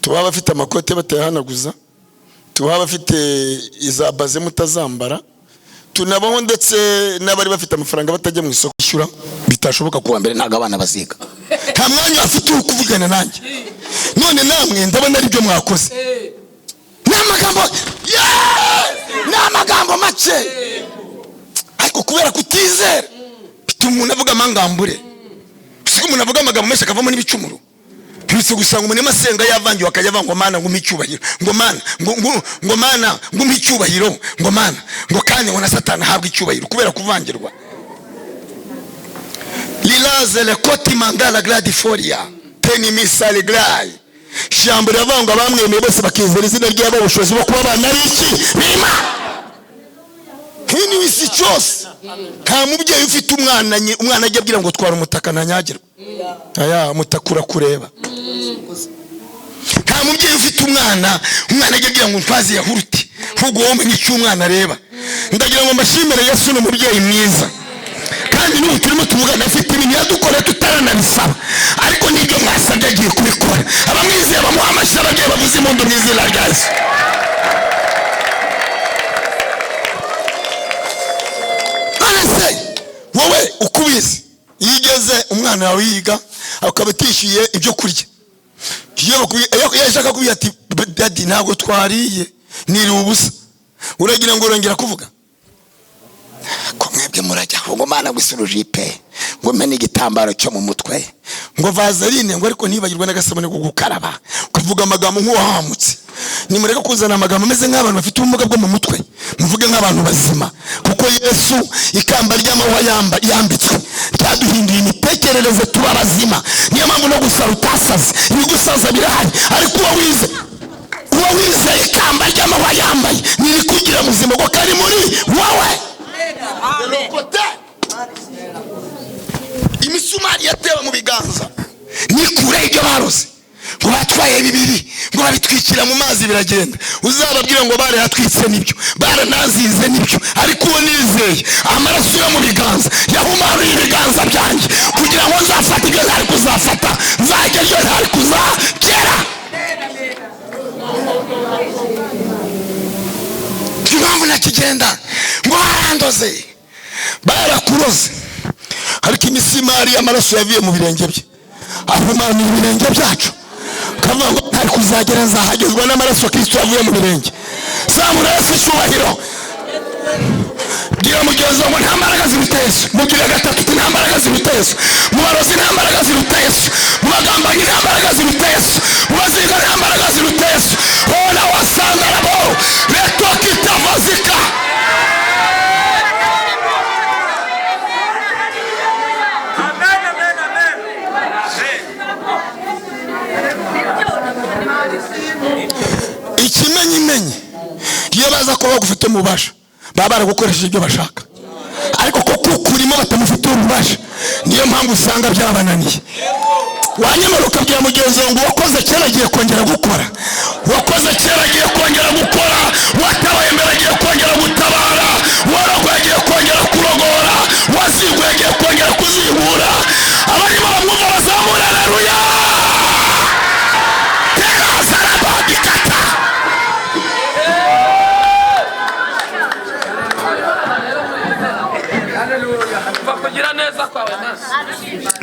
tuba bafite amakote batayahanaguza, tuba bafite izabaze mutazambara, tunabaho ndetse n'abari bafite amafaranga batajya mu isoko ishyura, bitashoboka kuwa mbere ntago abana baziga, nta mwanya afite wo kuvugana nanjye. None namwe ndabona ari byo mwakoze. N'amagambo make ariko kubera kutizera bituma umuntu avuga amangambure. Siko umuntu avuga amagambo menshi akavamo n'ibicumuro. Byose gusanga umuntu amasenga yavangiwe akajya avanga ngo Mana ngo micyubahiro, ngo Mana ngo Mana ngo micyubahiro, ngo Mana ngo kandi ngo na Satani ahabwa icyubahiro kubera kuvangirwa. Lilaze le koti mangala gladifolia teni misale glai. Shambo ravanga bamwemeye bose bakizera izina ry'abo bushobozi bwo kuba abana b'iki bima. Kini wisi cyose nta mubyeyi ufite umwana ajya abwira ngo twara umutaka ntanyagirwa. Aya mutakura kureba. Nta mubyeyi ufite umwana ajya abwira ngo mpazi yahuruti ahubwo wowe n'icyo umwana areba. Ndagira ngo mbashimire Yesu ni umubyeyi mwiza, kandi n'ubu turimo tuvugana afite ibintu yadukora tutaranabisaba, ariko nibyo mwasabye agiye kubikora. Abamwizeye bamuha amashyi, ababyeyi bavuze impundu mu izina rya Yesu. Wowe ukubizi yigeze umwana wawe yiga akaba atishyuye ibyo kurya, iyo yashaka kubwira ati dadi ntabwo twariye niriwe ubusa, uragira ngo urongera kuvuga ko mwebwe murajya ngo Mana gusuruje ipe ngo mene igitambaro cyo mu mutwe ngo vaseline ngo ariko ntibagirwe n'agasabone ko gukaraba, ukavuga amagambo nk'uwahamutse. Nimureka kuzana amagambo ameze nk'abantu bafite ubumuga bwo mu mutwe, muvuge nk'abantu bazima, kuko Yesu ikamba ry'amahwa yambitswe ryaduhinduye imitekerereze tuba bazima. Niyo mpamvu no gusara utasaze, ibigusaza birahari, ariko uwo wizeye ikamba ry'amahwa yambaye niri kugira muzima ngo kari muri wowe. Imisumari yatewe mu biganza nikure ibyo baroze ngo batwaye bibiri ngo babitwikira mu mazi biragenda. Uzababwira ngo bare hatwitse nibyo, baranazize nibyo, ariko uwo nizeye amaraso yo mu biganza yahumanuye ibiganza byanjye kugira ngo nzafata ibyo ntari kuzafata, nzajya ibyo ntari kuzagera. Impamvu nakigenda ngo barandoze barakuroze, ariko imisimari y'amaraso yavuye mu birenge bye ahumanuye ibirenge byacu, kavuga ngo ntari kuzagera nzahagezwa n'amaraso Kristo yavuye mu birenge. Zamura Yesu icyubahiro. Bwira mugenzi wawe nta mbaraga ziruta Yesu. Mubwire gatatu nta mbaraga ziruta Yesu. Mu barozi nta mbaraga ziruta Yesu. Mu bagambanyi nta mbaraga ziruta Yesu. Mu baziga nta mbaraga ziruta Yesu. Ona wasanga nabo leto kitavazika. Ikimenyimenyi iyo baza kuba bagufite mubasha baba baragukoresheje ibyo bashaka, ariko ko kukurimo batamufite ububasha niyo mpamvu usanga byabananiye. Wanyemera ukabwira mugenzi wawe ngo wakoze kera agiye kongera gukora, wakoze kera agiye kongera gukora, watabaye mbere agiye kongera gutabara, warogoye agiye kongera kurogora, waziguye agiye kongera kuzihura. Abarimo bamwumva bazamura haleluya.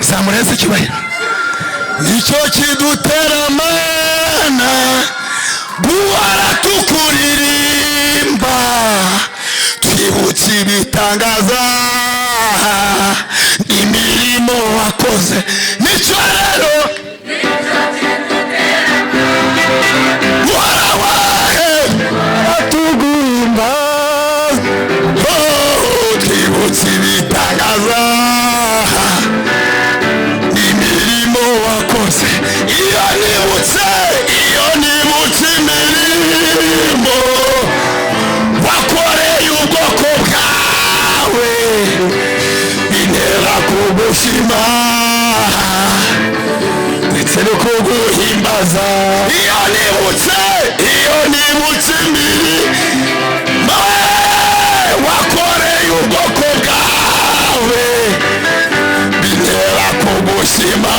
zamureze icyubahiro. Nicyo kidutera mana guhora tukuririmba, twibutse ibitangaza imirimo wakoze. Nicyo rero guhora tugurimba, twibutse ibitangaza imirimo wakoze. Iyo nibutse imirimo wakoreye ubwoko bwawe, bintera kugushima ndetse no kuguhimbaza. Iyo nibutse imirimo wakoreye ubwoko bwawe, bintera kugushima.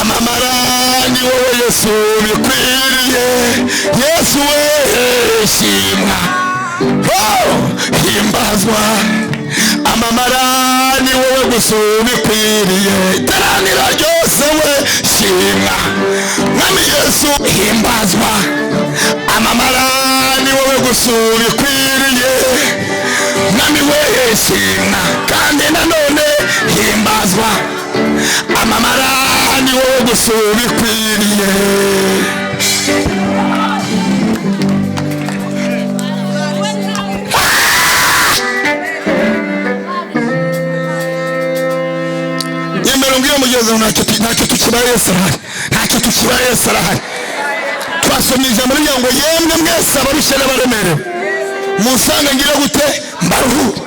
Amamara ni wowe Yesu bikwiriye. Yesu we shimwa, himbazwa. Amamara ni wowe gusa bikwiriye. Iteraniro ryose we shimwa, mwami Yesu himbazwa. Amamara ni wowe gusa bikwiriye, mwami we shimwa. Kandi nanone himbazwa. Amamara ni wowe gusa bikwiriye. Nyemera mbwira mugenzi ntacyo tukibaye Yesu arahari, ntacyo tukibaye Yesu arahari. Twasomye ijambo rivuga ngo yemwe mwese abarushye n'abaremerewe musange ngire gute mbaruhure.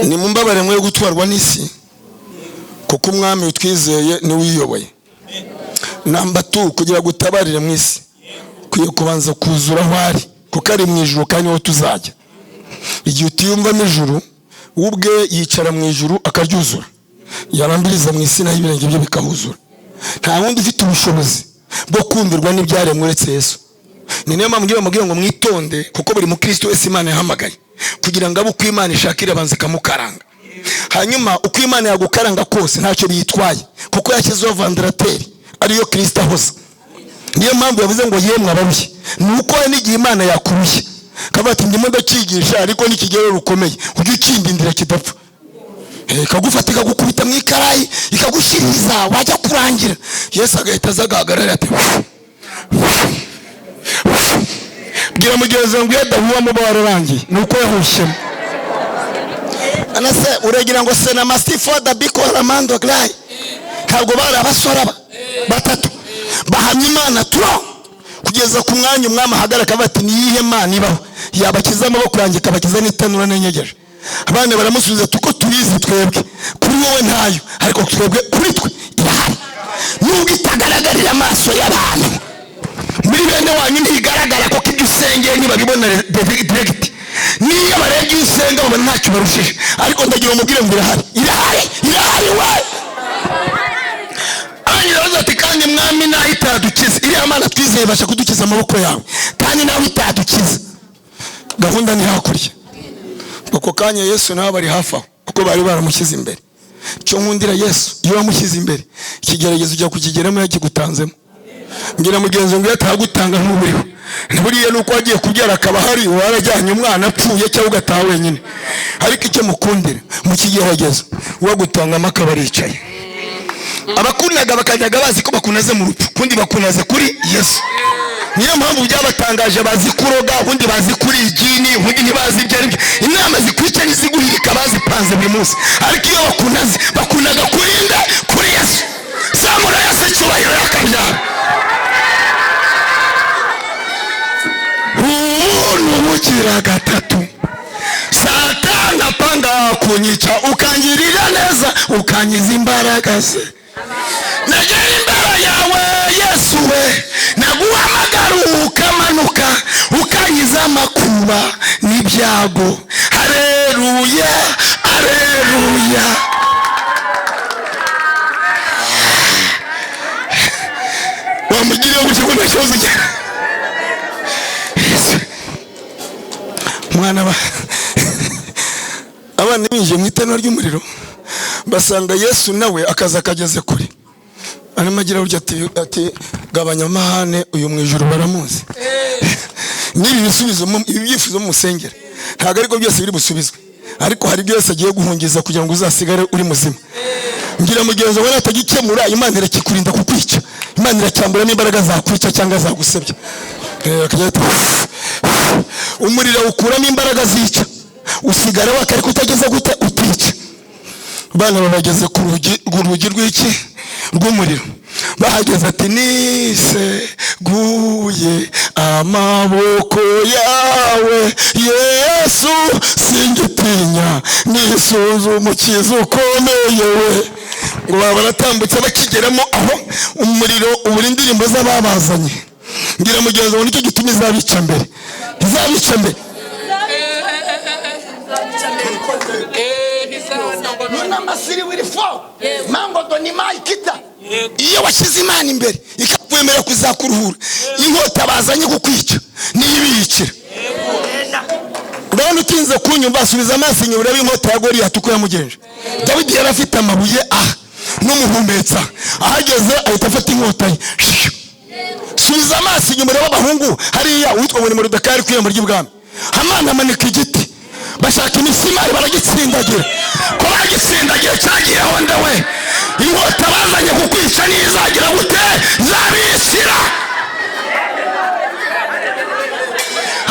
Ni mumbabare mwe gutwarwa n'isi, kuko umwami utwizeye ni wiyoboye. Namba 2 kugira gutabarire mu isi kwiye kubanza kuzura aho ari, kuko ari mu ijuru kandi niho tuzajya. Igihe utiyumva mu ijuru, ubwe yicara mu ijuru akaryuzura, yarambiriza mu isi naho ibirenge bye bikahuzura. Nta wundi ufite ubushobozi bwo kumvirwa n'ibyaremwe uretse Yesu. Ni niyo mpamvu mbwira ngo mwitonde, kuko buri mukristo wese Imana yahamagaye kugira ngo abo uko Imana ishakira banze kamukaranga. Hanyuma uko Imana yagukaranga kose ntacyo biyitwaye, kuko yashyizeho vandarateri ariyo Kristo ahoza. Niyo mpamvu yavuze ngo yemwe abarushye, nuko n'igihe Imana yakurushye kabati ndimo ndakigisha ariko nikigero rukomeye ujye ukindindira kidapfa. Kagufata kagukubita mu ikarayi ikagushiriza wajya kurangira. Yesu agahita azagahagarara ati bwira mugenzi ngo yadahuwa mu bararangiye nuko yahushyemo. Anase uregira ngo sena mastifo da bikora mando glai, ntabwo bari abasora batatu bahamya Imana turo kugeza ku mwanya umwami ahagaraka bati niyihe Mana ibaho yabakiza amaboko yanjye kabakiza n'itanura n'enyegeje. Abana baramusubiza tuko tubizi twebwe, kuri wowe ntayo, ariko twebwe kuri twe irahari. Nubwo itagaragarira amaso y'abantu, muri bene wanyu ntigaragara ko ibyo usengeye ntibabibona direct. Niyo barebye usenga babona ntacyo barushije, ariko ndagira umubwire ngo irahari we. Abanyirabaza ati kandi mwami naho itadukiza, iriya Mana twizeye basha kudukiza amaboko yawe, kandi naho itadukiza gahunda ni hakurya. Uko kanya Yesu nawe bari hafi aho, kuko bari baramushyize imbere. Cyo nkundira Yesu, iyo wamushyize imbere ikigeragezo ujya kukigeramo yakigutanzemo. Ngira mugenzi ngo yatagutanga ntuburiho, ntiburiye nuko wagiye kubyara akaba hari warajyanye umwana apfuye cyangwa ugataha wenyine. Ariko icyo mukundira mu kigeragezo wagutanga amakaba aricaye. Abakunaga bakajyaga bazi ko bakunaze mu rupfu, kundi bakunaze kuri Yesu. niyo mpamvu byabatangaje, bazi kuroga, ubundi bazi kuri igini, ubundi ntibazi ibyo ari byo. Inama zikwica n'iziguhirika bazipanze buri munsi, ariko iyo bakundaga kurinde kuri Yesu. Zamura Yesu icyubahiro yakabyara. Nubugira gatatu, Satani apanga kunyica, ukangirira neza, ukanyiza imbaraga ze. Nagera imbere yawe Yesu we, naguhamagara ukamanuka, ukanyiza amakuba n'ibyago. Haleluya, haleluya. Wamugiriye gutya ngo ntakibazo cyane. Mwana abana binjiye mu iteno ry'umuriro, basanga Yesu nawe akaza kageze kure. Aramagira urya ati gabanya amahane, uyu mu ijuru baramuzi. Nibi bisubizo ibyifuzo mu musengere ntago ariko byose biri busubizwe, ariko hari byose agiye guhungiza kugira ngo uzasigare uri muzima. Ngira mugenzi wawe atagikemura, Imana irakikurinda kukwica, Imana iracyambura n'imbaraga zakwica cyangwa zagusebya. Umuriro ukuramo imbaraga zica, usigara wakari kutageza gute utice. Bana babageze ku rugi rw'iki rw'umuriro, bahageze ati niseguye amaboko yawe Yesu, singitinya nisunze umukiza ukomeye we. Ngo baratambutse bakigeramo aho umuriro ubura indirimbo z'ababazanye. Ngira mugenzi wawe nicyo gituma izabica mbere, izabica mbere. Nuna masiri wirifo mango doni maikita. Iyo washize Imana imbere ikakwemera kuzakuruhura, inkota bazanye kukwica niyibikira. Urabona utinze kunyumva, asubiza amaso inyuma urebe inkota ya Goliyati uko yamugenje. Dawidi yari afite amabuye n'umuhumetsa, ahageze ahita afata inkota ye. Subiza amaso inyuma urebe abahungu hariya witwa Moridekayi ku irembo ry'ibwami. Hamani amanika igiti, bashaka imisimari baragitsindagira. Ko bagitsindagira cyagiyeho ndawe, inkota bazanye kukwica nizagira gute, zabisira.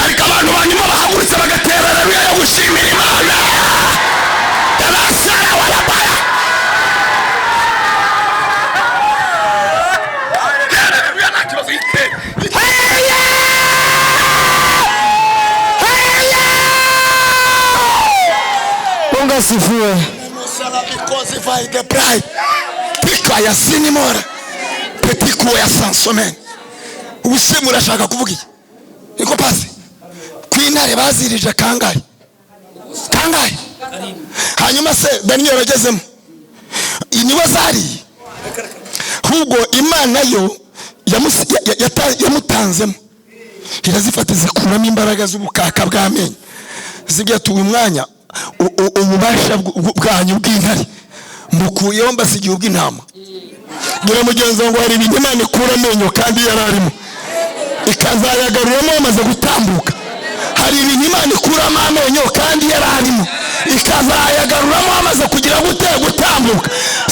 Ariko abantu banyuma bahagurutse bagatera haleluya yo gushimira Imana. Tabasara walabaya. Haleluya nakibazo ite. Mungu sifiwe. Because if I get pride, pika ya sinimora, petiko ya sansomen. Ubuse murashaka kuvuga iki? Niko pasi. Kwintare bazirije kangahe? Hanyuma se Daniel agezemo. Niwe zari. Hugo Imana yo yamutanzemo. Irazifata zikuramo imbaraga z'ubukaka bw'amenyo. Zibyatuye umwanya ububasha bwanyu bw'intare mukuyeho mbasigiye ubw'intama. Ngira mugenzi ngo hari ibintu Imana ikura amenyo kandi yararimo ikazayagaruramo amaze gutambuka. Hari ibintu Imana ikuramo amenyo kandi yararimo ikazayagaruramo amaze kugira gutambuka.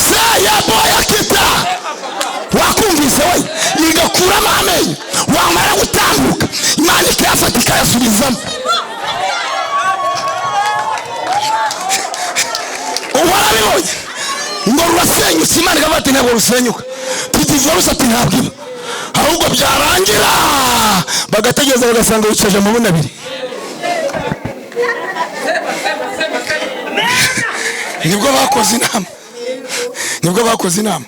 Saya boya kita wakumvise we, igakuramo amenyo wamara gutambuka, Imana ikayafata ikayasubizamo. Warabibonye ngo rurasenyutse, Imana ikabati ntabwo rusenyuka, tutivuga rusati ntabwo, ahubwo byarangira bagategereza bagasanga wicaje amabuni abiri. Nibwo bakoze inama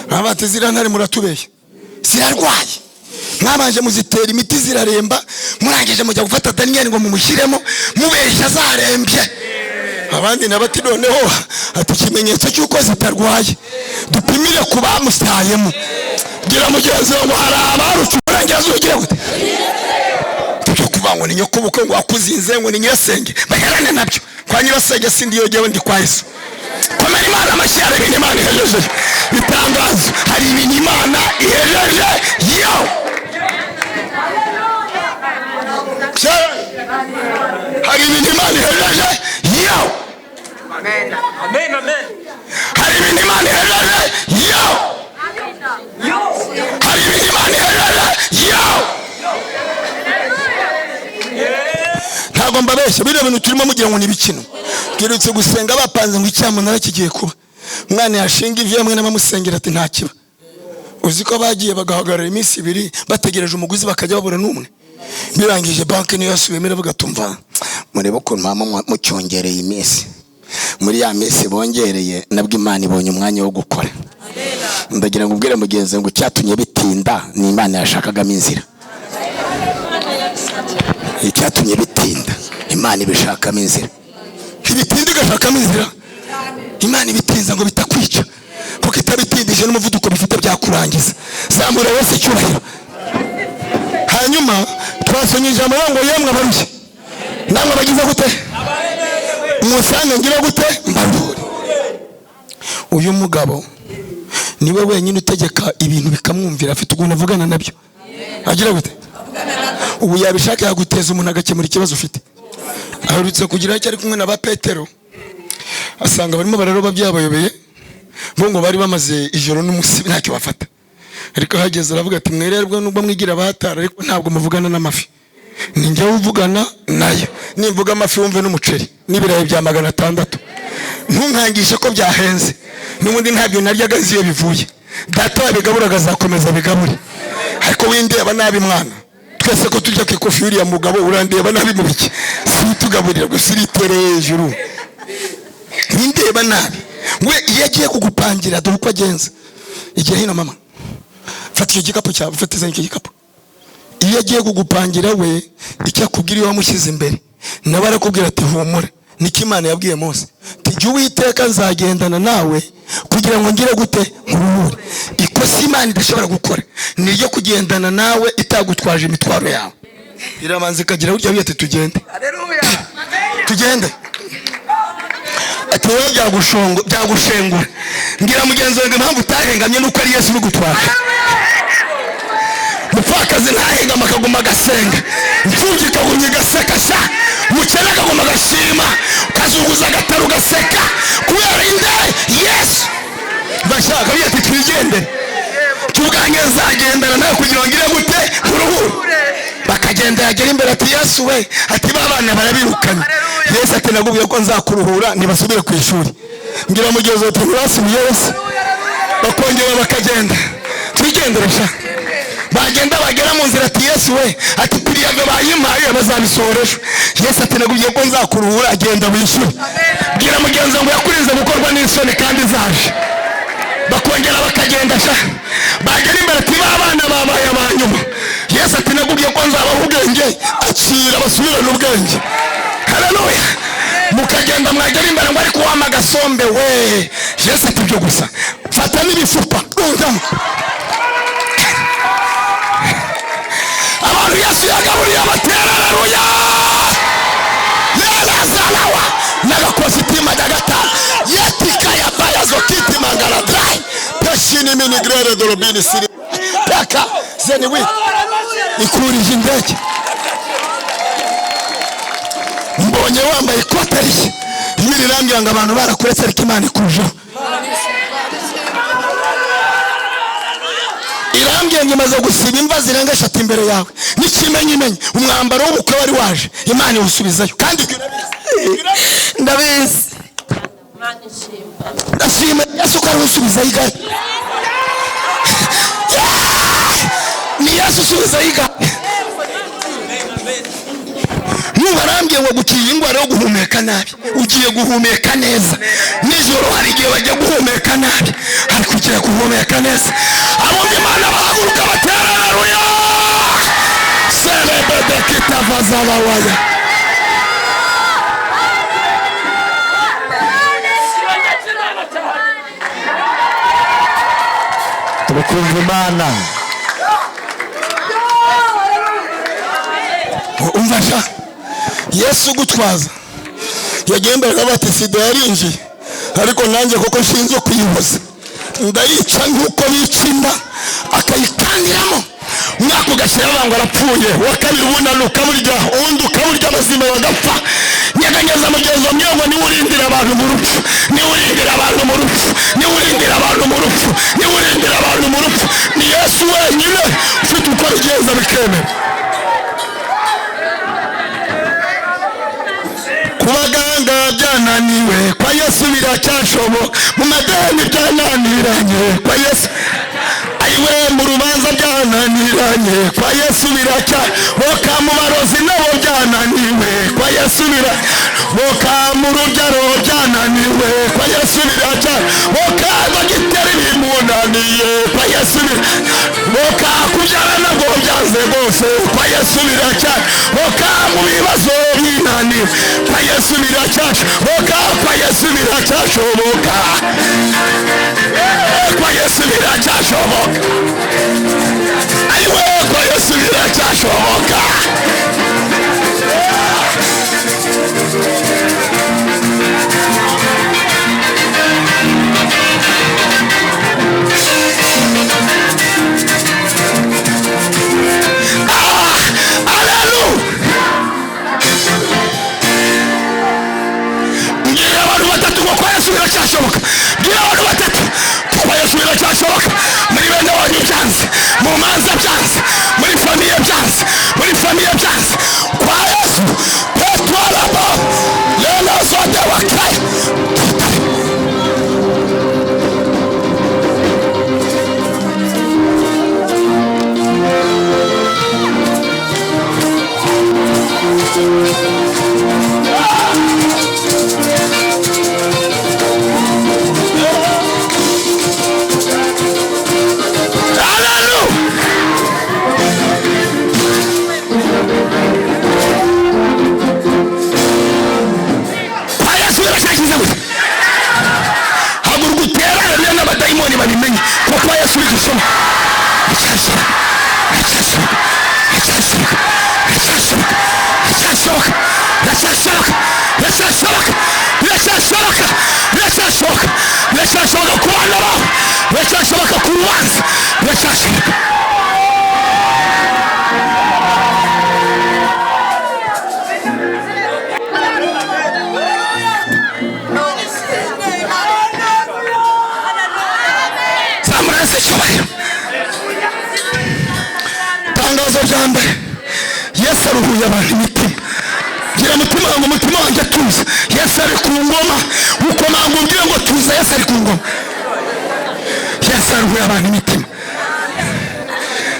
babati zira ntare muratubeshya, zirarwaye, mwabanje muzitera imiti ziraremba, murangije mujya gufata Daniel ngo mumushyiremo mubeshya zarembye. Abandi nabati noneho ati ikimenyetso cy'uko zitarwaye dupimire ku bamusayemo. Gira mugenzi ngo hari abaruca uburengezo ugira gute, tujye kuvuga ngo ni nyokubuko ngo wakuzinze ngo ni nyirasenge, baherane nabyo kwa nyirasenge sindi yogewe ndi kwa Yesu. Komera Imana amashyari ibintu Imana ihejeje itangazo. Hari ibintu Imana ihejeje yo. Hari ibintu Imana ihejeje yo. Amen. Amen. Amen. Hari ibintu Imana ihejeje yo. Hari ibintu Imana ihejeje yo. kubeshya biriya bintu turimo mugira ngo ni ibikino. Twirutse gusenga bapanze ngo icyamunara kigiye kuba. Umwana yashinga ivi hamwe n'abamusengera ati nta kiba. Uzi ko bagiye bagahagarara iminsi 2 bategereje umuguzi bakajya babura n'umwe. Birangije banki niyo yasubiyemo iravuga tumva murebe ko mama mucyongereye iminsi. Muri ya minsi bongereye nabwo Imana ibonye umwanya wo gukora. Ndagira ngo ubwire mugenzi ngo cyatumye bitinda ni Imana yashakagamo inzira. Icyatumye bitinda Imana ibishakamo inzira. Ibitinda igashakamo inzira. Imana ibitinza ngo bitakwica. Kuko itabitindije n'umuvuduko bifite byakurangiza. Zamura wese cyubahiro. Hanyuma twasonyije amarongo yemwe abarushye. Namwe bagize gute? Musange ngira gute? Mbaruhure. Uyu mugabo niwe wenyine utegeka ibintu bikamwumvira, afite ukuntu avugana nabyo. Agira gute? Ubu yabishaka yaguteza umuntu agakemura ikibazo ufite. Aherutse kugira icyo ari kumwe na ba Petero. Asanga barimo bararoba byabayobeye. Ngo bari bamaze ijoro n'umusi ntacyo bafata. Ariko hageze aravuga ati mwererwa nubwo mwigira abatara ariko ntabwo muvugana n'amafi. Ninjye uvugana nayo. Nimvuga amafi wumve n'umuceri n'ibirayi bya 600. Ntunkangisha ko byahenze. N'ubundi ntabyo naryaga ziyo bivuye. Data wabigaburaga zakomeza bigabure. Ariko windeba nabi mwana. Twese ko tujya kwikofi uriya mugabo urandeba nabi mu biki. Si tugaburira gusiritereye hejuru. Windeba nabi. We yagiye kugupangira dore uko agenza. Igihe hino mama. Fata icyo gikapu cyawe, fatiza icyo gikapu. Iyo yagiye kugupangira we icyo akubwira wamushyize imbere. Nawe arakubwira ati humura. Niki Imana yabwiye Mose. Tijye Uwiteka nzagendana nawe kugira ngo ngire gute nkuruhure. Ikosi Imana idashobora gukora niyo kugendana nawe itagutwaje imitwaro yawe. Iramanze kagira burya biyete tugende. Haleluya. Tugende. Ati wowe byagushengura. Ngira mugenzi wanjye mpamvu utahengamye nuko ari Yesu ugutwara. Mupfakazi ntahengama akaguma agasenga. Imfubyi ikagumya igaseka sha. Umukene akaguma agashima. Ukazunguza agataru ugaseka. Kubera inde Yesu. Bashaka biyete twigendere. Tuganye nzagendana nawe kugira ngo ngire gute uruhure. Bakagenda yagera imbere ati Yesu we ati babana barabirukanye. Yesu ati nagubwiye ko nzakuruhura nibasubire ku ishuri. Ngira mugenzi ati urasubiye Yesu. Bakongera bakagenda. Twigenderesha. Bagenda bagera mu nzira ati Yesu we ati kuriyaga bayimpaye bazabisoresha. Yesu ati nagubwiye ko nzakuruhura agenda wishyure. Ngira mugenzi ngo yakurinze gukorwa n'isoni kandi zaje. Bakongera bakagenda sha. Bagera imbere ati babana babaye abanyuma. Yesu ati nagubwiye ko nzabaha ubwenge akira basubirane ubwenge. Haleluya. Mukagenda mwagera imbere ngo ari kuwama gasombe we. Yesu ati byo gusa. Fata n'ibifupa. Abantu Yesu yagaburiye abatera. Haleluya. Yela zalawa. Nagakwasitima dagata. Yetika ya baya zokiti mangala dry. Peshini minigrere dorobini siri. Paka zeni wi. Ikurije indege. Mbonye wambaye ikote rishya. Ibiri rambwira ngo abantu barakuretse ariko Imana ikujeho. Irambwira ngo imaze gusiba imva zirenga 3 imbere yawe. N'ikimenyimenyi umwambaro w'ubukwe wari waje Imana iwusubizayo. Kandi ndabizi. Ndashima Yesu ko arusubiza igare. Ni Yesu usubiza igare. Nubarambye ngo gukiye ingwara yo guhumeka nabi. Ugiye guhumeka neza. Nijoro hari igihe bajya guhumeka nabi. Hari kugira guhumeka neza. Abumva Imana bahaguruka batera. Haleluya. Celebede kitavaza waya. Tukumva Imana. Umvasha Yesu gutwaza yagenderaga bati sida yarinjiye ariko nanjye koko nshinzwe kuyihoza ndayica nk'uko bicinda akayikandiramo mwako gashyira bango arapfuye wakabiri ubunanuka burya undi ukaburya abazima bagapfa nyeganyeza mugenzo myewe ni urindira abantu mu rupfu ni urindira abantu mu rupfu ni urindira abantu mu rupfu ni urindira abantu mu rupfu ni Yesu wenyine ufite uko bigenza bikemera. byananiwe kwa Yesu biracyashoboka, mu madeni byananiranye kwa Yesu, ayiwe mu rubanza byananiranye kwa Yesu biracyaboka, mu marozi nabo byananiwe kwa Yesu biracyaboka, mu rubyaro byananiwe kwa Yesu biracyaboka, bagiteri bimunaniye kwa Yesu biracyaboka, kubyara nabwo byanze rwose kwa Yesu biracyaboka, mu bibazo binaniwe kwa Yesu biracyaboka, kwa Yesu biracyashoboka, kwa Yesu biracyashoboka, ayiwe kwa Yesu biracyashoboka. Biracyashoboka, bwira abantu batatu kwa Yesu biracyashoboka, muri bene wanyu byanze, mu manza byanze, muri famiye byanze, muri famiye byanze kwa Yesu petwalabo lelo zote wakai. Birashoboka ku bana bawe, birashoboka ku rubanza, birashoboka. Zamurase cyubahiro. Tangazo rya mbere, Yesu aruhuye abantu imitima. Gira mutima wangu, mutima wanjye tuza, Yesu ari ku ngoma, uko nangu mbwira ngo tuza, Yesu ari ku ngoma. Yesu aruhuye abantu imitima.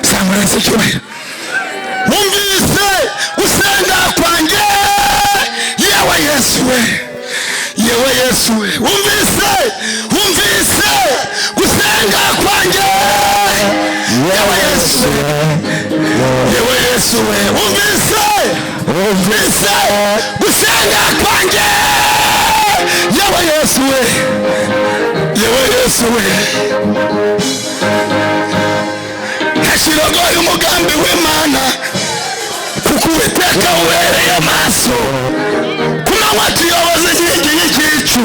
Zamurase cyubahiro. Mwumvise gusenga kwanjye, yewe Yesu we, yewe Yesu we, wumvise gusenga kwanjye, yewe Yesu we, yewe Yesu we, wumvise gusenga kwanjye, yewe Yesu we, yewe Yesu we. Ntashirogoye umugambi w'Imana, kuko Uwiteka ubereye amaso, kumanywa tuyoboza inkingi y'igicu,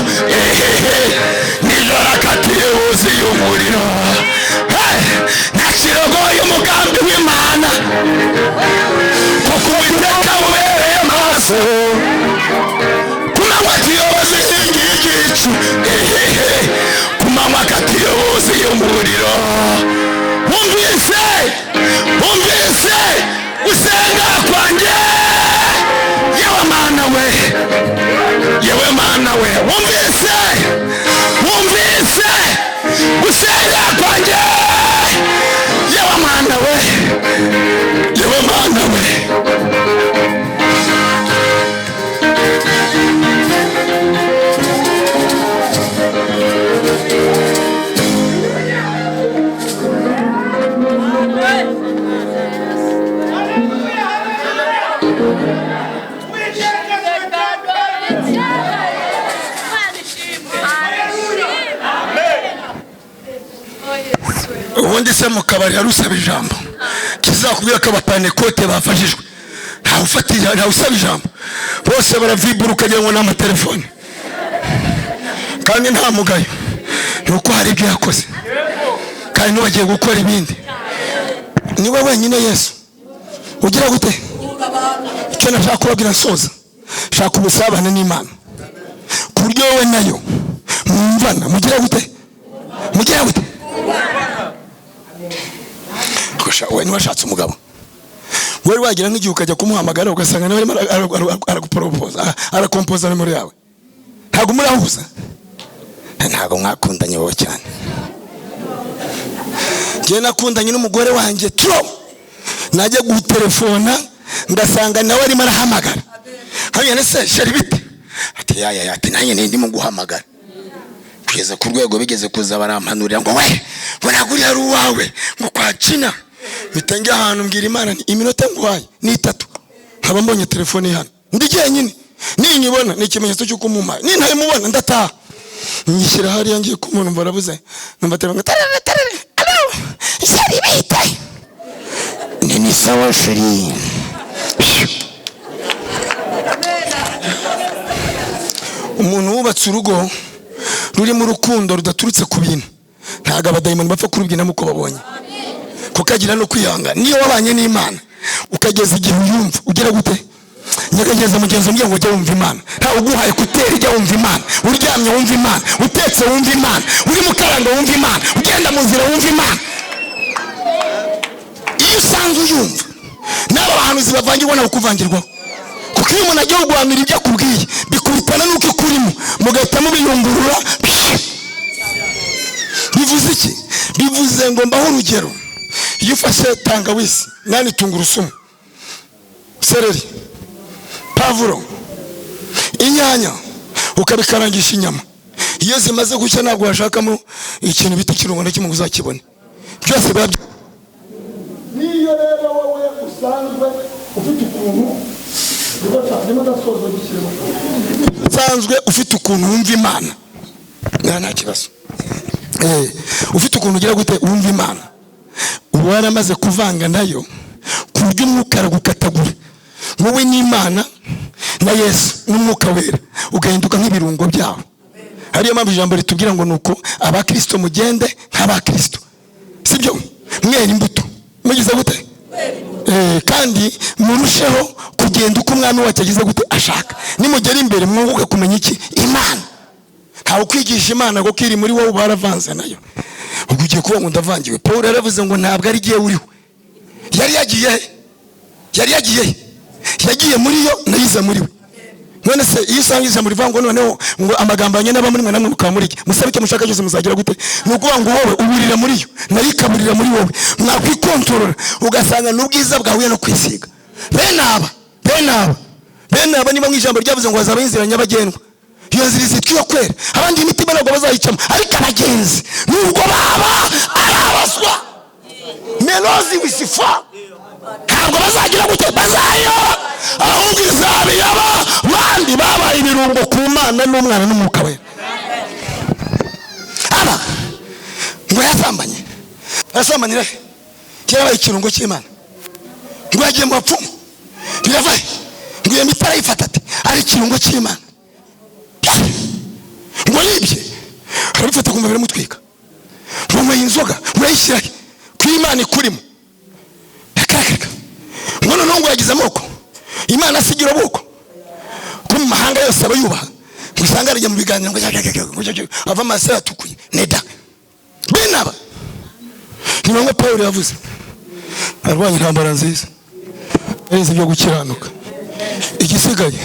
nijoro akatiye wuzuye umuriro. Ntashirogoye umugambi w'Imana, kuko Uwiteka ubereye amaso, kumanywa tuyoboza inkingi y'igicu, kumanywa akatiye wuzuye umuriro. Wumvise gusenga kwanjye, yewe Mana we, yewe Mana we, wumvise gusenga kwanjye, yewe Mana we, yewe Mana we. Ubundi se mu kabari harusaba ijambo, kizakubwira ko abapanekote bafashijwe, ntawe usaba ijambo, bose baravibura ukagira ngo ni amatelefone, kandi nta mugayo, nuko hari ibyo yakoze kandi n'ubagiye gukora ibindi. Niwe wenyine Yesu ugira gute? Icyo nashaka kubabwira nsoza, shaka ubusabane n'Imana ku buryo wowe nayo mwumvana, mugira gute? We niwashatse umugabo, wari wagira nk'igihe ukajya kumuhamagara ugasanga nawe aragupropoza, arakompoza muri yawe, ntabwo murahuza, ntabwo mwakundanye wowe cyane. Njye nakundanye n'umugore wanjye tro, najya gutelefona ngasanga nawe arimo arahamagara. Hanyuma se sheri bite? Ati yaya ati nanjye ndimo guhamagara. Kugeza ku rwego bigeze kuza barampanurira ngo we ntabwo ari uwawe ngo kwa China. Mitangiye ahantu mbwira Imana ni iminota ngwaye ni 3 nkaba mbonye telefone hano ndi jyenyine, ninyibona ni ikimenyetso cyo kumuma, ni ntaye mubona ndataha. Nyishyira hari yangiye kumuntu barabuze, numva telefone tarare alo sheri bite? Ni sawa sheri. Umuntu wubatse urugo ruri mu rukundo rudaturutse ku bintu, ntago abadayimoni bapfa kurubyinamo uko babonye, kuko agira no kwihanga. Niyo wabanye n'Imana ukageza igihe uyumva ugira gute, nyagageza mugenzi umbye ngo jya wumva Imana. Ntawe uguhaye kuteri jya wumva Imana, uryamye wumva Imana, utetse wumva Imana, uri mu karanga wumva Imana, ugenda mu nzira wumva Imana. Iyo usanzwe uyumva n'aba bahanuzi bavangirwa nawe kuvangirwaho, kuko iyo umuntu agiye guhamira ibyo akubwiye bikubitana n'uko ikurimo mugahita mubiyungurura. Bivuze iki? Bivuze ngo mbaho urugero, iyo ufashe tangawizi nani tungurusumu, sereri, pavuro, inyanya ukabikarangisha inyama, iyo zimaze gushya ntabwo washakamo ikintu bita ikirungo na kimwe uzakibone, byose biba niyo rero wowe usanzwe ufite ukuntu usanzwe ufite ukuntu wumva Imana, nta kibazo. Ufite ukuntu ugira gute wumva Imana, uba waramaze kuvanga nayo ku buryo umwuka aragukatagura wowe n'Imana na Yesu n'umwuka wera, ugahinduka nk'ibirungo byawo. Hariyo mpamvu ijambo ritubwira ngo nuko abakristo mugende nk'abakristo, sibyo? Mwera imbuto, mugize gute? Kandi murusheho kugenda uko umwami wacu agize gute ashaka. Nimugera imbere mwunguke kumenya iki Imana. Ntawe kwigisha Imana ngo kiri muri wowe baravanze nayo, ubwo ugiye kuba ngo ndavangiwe. Paul yaravuze ngo ntabwo ari giye uriho, yari yagiye muri yo nayiza muri we. None se iyo usangiza muri vango noneho ngo amagambo anye n'aba muri mwe namwe mukamurike musabe icyo mushaka cyose muzagira gute, nuko ngo wowe uburira muri yo nayo ikaburira muri wowe, mwakwikontorora ugasanga n'ubwiza bwawe no kwisiga. Bene aba niba mwijambo ryavuze ngo bazaba inzira nyabagendwa, iyo nzira zitwiye kwera, abandi imitima ntabwo bazayicamo, ariko abagenzi nubwo baba arabaswa melozi wisifa ntabwo bazagira gute bazayo, ahubwo izabiyaba bandi babaye ibirungo ku Mana n'umwana n'umwuka we. Aba ngo yasambanira kirabaye ikirungo cy'Imana, ngo yagiye mu bapfumu biravaye, ngo iyo mitara yifata ati ari ikirungo cy'Imana, ngo yibye arabifata kumva biramutwika, ngo mwe inzoga murayishyira ku Imana ikurimo, ngo noneho ngo yagize amoko Imana asigira ubuko ko mu mahanga yose aba yubaha, usanga arajya mu biganiro ngo ava amaso yatukuye neda. Benaba ni bamwe Paul yavuze arwanya intambara nziza neza byo gukiranuka, igisigaye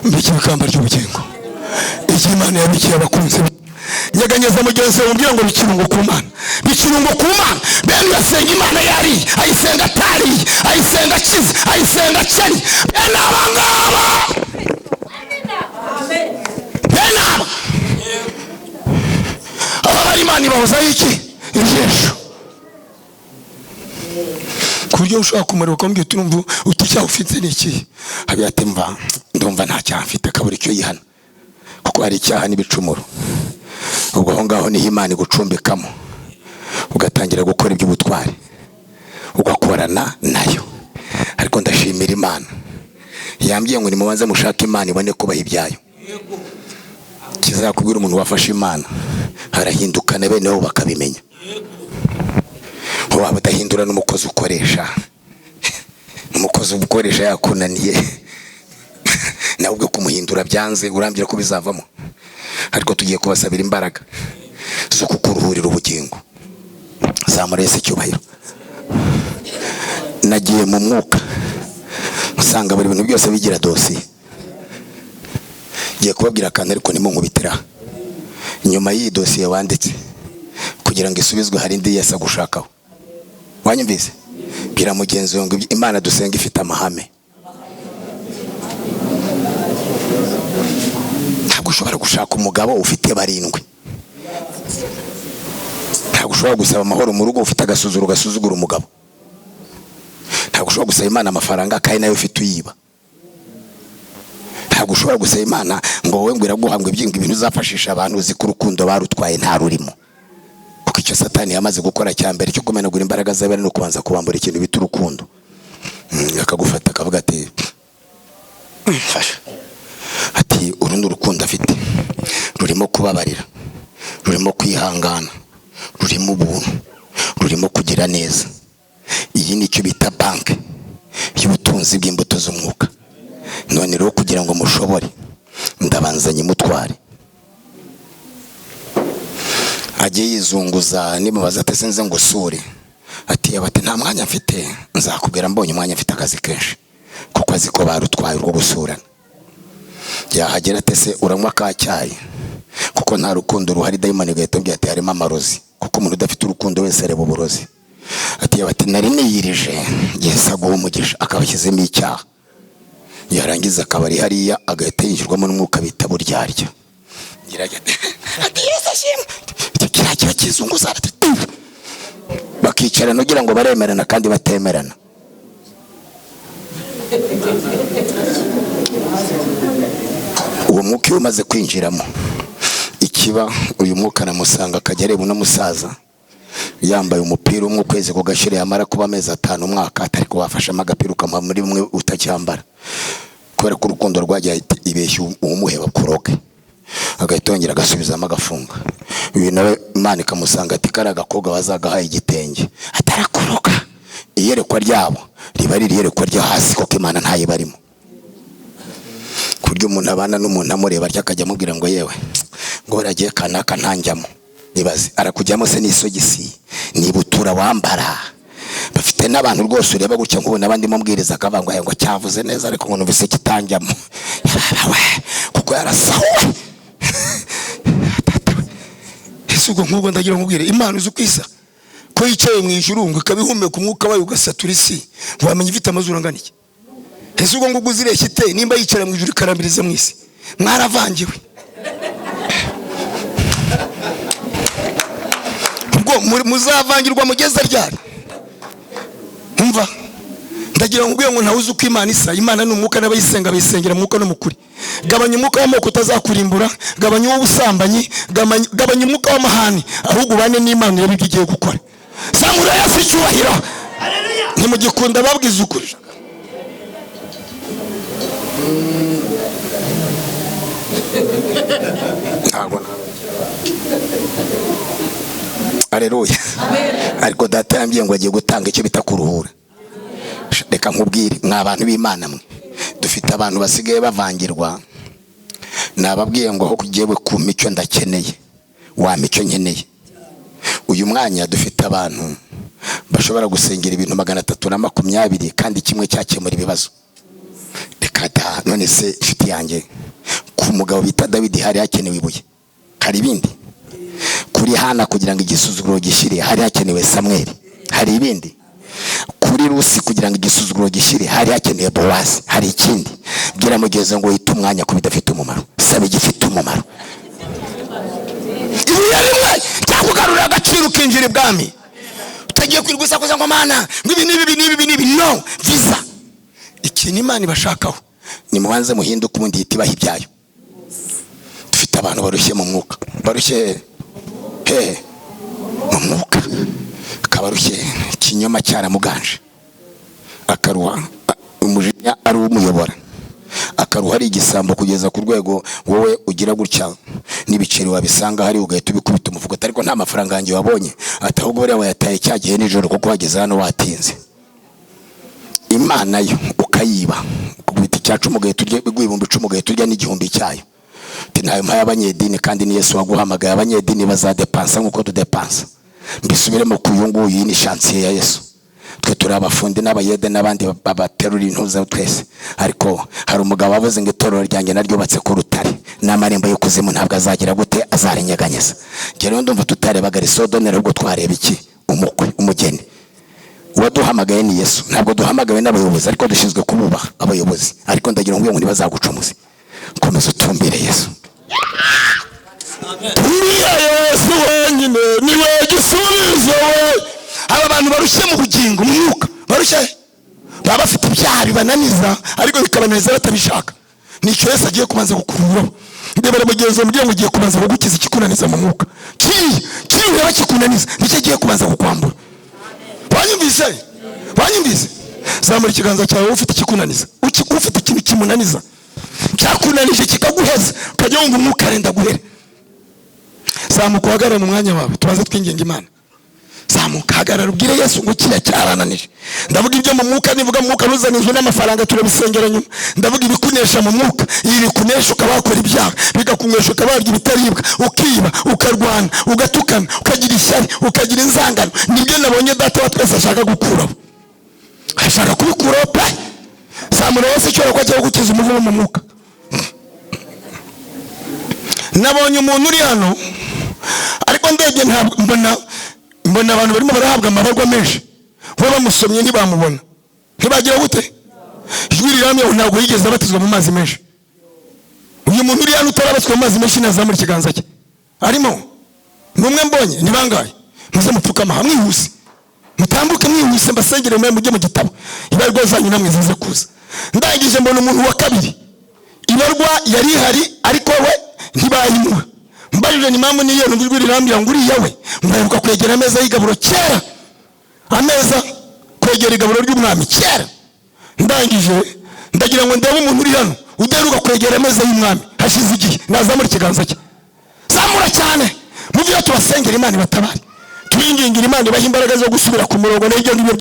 mbiki bikamba ry'ubugingo, Imana yabikiye abakunzi. Nyaganyeza mugenzi umubwira ngo bikirungo ku Mana, bikirungo ku Mana. Bene yasenga Imana yari ayisenga atari, ayisenga akize, ayisenga akennye. Bene abangaba aba bari Imana ibahozaho iki ijisho, ku buryo ushobora kumara ukambwira uturumva uticyaha ufite n'iki, habya ati mva ndumva nta cyaha mfite, kabura icyo yihana, kuko hari icyaha n'ibicumuro. Ubwo aho ngaho niho Imana igucumbikamo, ugatangira gukora iby'ubutwari ugakorana nayo. Ariko ndashimira Imana yambwiye ngo nimubanze mushaka Imana ibone kubaha ibyayo. Kizakubwira umuntu wafashe Imana harahindukana bene bo bakabimenya. Waba udahindura n'umukozi ukoresha, umukozi ukoresha yakunaniye nawe ubwo kumuhindura byanze urambira ko bizavamo. Ariko tugiye kubasabira imbaraga zo kukuruhurira ubugingo. Zamurese icyubahiro. Nagiye mu mwuka usanga buri bintu byose bigira dosiye. ngiye kubabwira kandi ariko nimunkubitira nyuma y'iyi dosiye wanditse kugira ngo isubizwe hari indi yasa gushakaho. Wanyumvise? Bwira mugenzi wangu Imana dusenga ifite amahame. Ntabwo ushobora gushaka umugabo ufite barindwi. Ntabwo ushobora gusaba amahoro mu rugo ufite agasuzugura umugabo. Ntabwo ushobora gusaba Imana amafaranga kandi nayo ufite uyiba. Ntabwo ushobora gusaba Imana ngo wowe ngo iraguhanga ibintu uzafashisha abantu uzi ko urukundo barutwaye nta rurimo. Kuko icyo Satani yamaze gukora cyambere cyo kumenagura imbaraga z'abana no kubanza kubambura ikintu bita urukundo. Akagufata akavuga ati fasha. Ati urundi urukundo afite rurimo kubabarira, rurimo kwihangana, rurimo ubuntu, rurimo kugira neza. Iyi ni cyo bita bank y'ubutunzi bw'imbuto z'umwuka. None rero kugira ngo mushobore ndabanzanye mutware. Agiye yizunguza nimubaza ati senze ngo sure. Ati abati nta mwanya mfite, nzakubwira mbonye umwanya mfite akazi kenshi kuko azi ko barutwaye urwo gusurana. Yahagera ati se uranywa ka cyayi kuko nta rukundo ruhari. Dayimoni gahitobye ati harimo amarozi kuko umuntu udafite urukundo wese areba uburozi. Ati abati nari niyirije Yesu aguha umugisha akabashyizemo icyaha. Yarangiza akabari hariya agahita yinjirwamo n'umwuka bita buryarya. Ati Yesu ashimwe. Kiriya kizunguza ati bakicara nugira ngo baremerana kandi batemerana. Uwo mwuka umaze kwinjiramo ikiba uyu mwuka namusanga akajya areba uno musaza yambaye umupira umwe ukwezi ko gashire yamara kuba amezi 5 umwaka atari kubafasha amagapira ukama muri bumwe utacyambara kubera ko urukundo rwajya ibeshya umuheba kuroke agahitongera agasubizamo agafunga. Uyu nawe Imana ikamusanga ati karaga koga wazagahaye igitenge atarakuroka. Iyerekwa ryabo riba ari iyerekwa ryo hasi kuko Imana ntaye barimo. Kuryo umuntu abana n'umuntu amureba ryakajya amubwira ngo yewe ngo baragiye kanaka ntanjyamo. Nibaze arakujyamo se n'isogisi nibutura wambara. Bafite n'abantu rwose ureba gutya nkubona abandi mubwiriza akavangwa ngo cyavuze neza ariko ngo numvise kitanjyamo. Kuko yarasawe. Isugo nk'ubwo ndagira nkubwire Imana uzi kwisa ko yicaye mu ijuru ngo kabihumeka umwuka wayo ugasatura isi wamenye ifite amazuru angana iki. Isugo ngo guzireshye ite nimba yicara mu ijuru karambiriza mu isi mwaravangiwe. Ubwo muzavangirwa mugeza ryari? Umva ndagira nkubwiye ngo ntawuzi uko Imana isa. Imana ni umwuka n'abayisenga bayisengera mwuka no mukuri. Gabanya umwuka w'amoko utazakurimbura, gabanya uw'ubusambanyi, gabanya umwuka w'amahani ahubwo bane n'Imana yabigiye gukora. Samura yasicyubahiro. Haleluya. Nimugikunda babwiza ukuri. Haleluya. Ariko data yambwiye ngo agiye gutanga icyo bita kuruhura. Reka nkubwire mw'abantu b'Imana mwe dufite abantu basigaye bavangirwa. Nababwiye ngo aho kugiyewe ku mico ndakeneye wa mico nkeneye. Uyu mwanya dufite abantu bashobora gusengera ibintu 320 kandi kimwe cyakemura ibibazo. Reka da none se inshuti yanjye ku mugabo bita David hari hakenewe ibuye. Hari ibindi kuri Hana kugira ngo igisuzuguro gishire hari hakenewe Samuel. Hari ibindi kuri Rusi kugira ngo igisuzuguro gishire hari hakenewe Boaz. Hari ikindi bwira mugeze ngo yita umwanya ku bidafite umumaro sabe gifite umumaro. Ibuye rimwe cyakugarura agaciro kinjira ibwami. Utagiye kwirwisa kuza ngo Mana nibi no visa. Ikintu Imana ibashakaho ni mubanze muhinduka ubundi yitibaho ibyayo. Dufite abantu barushye mu mwuka, barushye mu mwuka, kabarushye kinyoma cyaramuganje, akaruha umujinya ari umuyobora, akaruha ari igisambo kugeza ku rwego wowe ugira gutya n'ibiceri wabisanga hari ugahita ubikubita umuvugo ariko nta mafaranga yanjye wabonye atahubwo bari wayataye cyagiye nijoro kuko wageze hano watinze. Imana yo ukayiba kubita cyacu umugahita urya igwibumbi 10 ugahita urya n'igihumbi cyayo. Tinayo mpaye abanyedini kandi ni Yesu waguhamagaye abanyedini bazadepansa nkuko tudepansa. Mbisubiremo kuyunguye ni chance ya Yesu. twe turi abafundi n'abayede n'abandi baterura intuza twese, ariko hari umugabo wavuze ngo itorero ryanjye naryubatse ku rutare n'amarembo yo kuzimu ntabwo azagira gute azarinyeganyeza. Rero ndumva tutarebaga risodonera ubwo twareba iki umukwe umugeni. Waduhamagaye ni Yesu, ntabwo duhamagawe n'abayobozi ariko dushinzwe kububaha abayobozi, ariko ndagira ngo ntibazagucumuze. Komeza utumbire Yesu. Tumbira Yesu wenyine niwe gisubizo we. Aba bantu barushye mu bugingo mu mwuka barushye, baba bafite ibyaha bibananiza ariko bikabananiza batabishaka. Nicyo Yesu agiye kubanza gukurura. Ndebera mugenzi mu gihe mugiye kubanza kugukiza ikikunaniza mu mwuka. Kiri bakikunaniza nicyo agiye kubanza kukwambura. Wanyumvise? Zamura ikiganza cyawe ufite ikikunaniza. Ufite ikintu kimunaniza cyakunanije kikaguheza, ukajya wumva umwuka arenda guhera. Zamuka uhagarare mu mwanya wawe tubanze twinginga Imana. Zamuka hagarara ubwire Yesu ngo kiriya cyarananije. Ndavuga ibyo mu mwuka, nivuga mu mwuka ntuzanizwe n'amafaranga turabisengera nyuma. Ndavuga ibikunesha mu mwuka, ibi bikunesha ukaba wakora ibyaha, bigakunywesha ukaba warya ibitaribwa, ukiba, ukarwana, ugatukana, ukagira ishyari, ukagira inzangano. Nibyo nabonye data wa twese ashaka gukuraho. Ashaka kubikuraho pe. Zamura wese icyo ko cyo gukiza umuvumo mu mwuka. Nabonye umuntu uri hano ariko ndebye ntabwo mbona abantu barimo barahabwa amabarwa menshi. Bo bamusomye ntibamubona. Ntibagira gute? Ijwi riramye ntabwo yigeze abatizwa mu mazi menshi. Uyu muntu uri hano utarabatswe mu mazi menshi nazamura ikiganza cye. Arimo numwe mbonye ni bangaye. Muze mupfukama hamwe mwihuse. Mutambuke mwihuse mbasengere mwe mujye mu gitabo. Ibarwa zanyu namwe zize kuza. Ndangije mbona umuntu wa kabiri. Ibarwa yari hari ariko we ntibayimuha. Mbarije ni mamu niyo n'ijwi rirambira ngo uri yawe. Mbaruka kwegera ameza y'igaburo kera. Ameza kwegera igaburo ry'umwami kera. Ndangije ndagira ngo ndebe umuntu uri hano uderuka kwegera ameza y'umwami hashize igihe. Nazamura ikiganza cye. Zamura cyane. Muvyo tubasengera Imana batabari. Twingingira Imana ibaha imbaraga zo gusubira ku murongo n'ibyo ngibyo.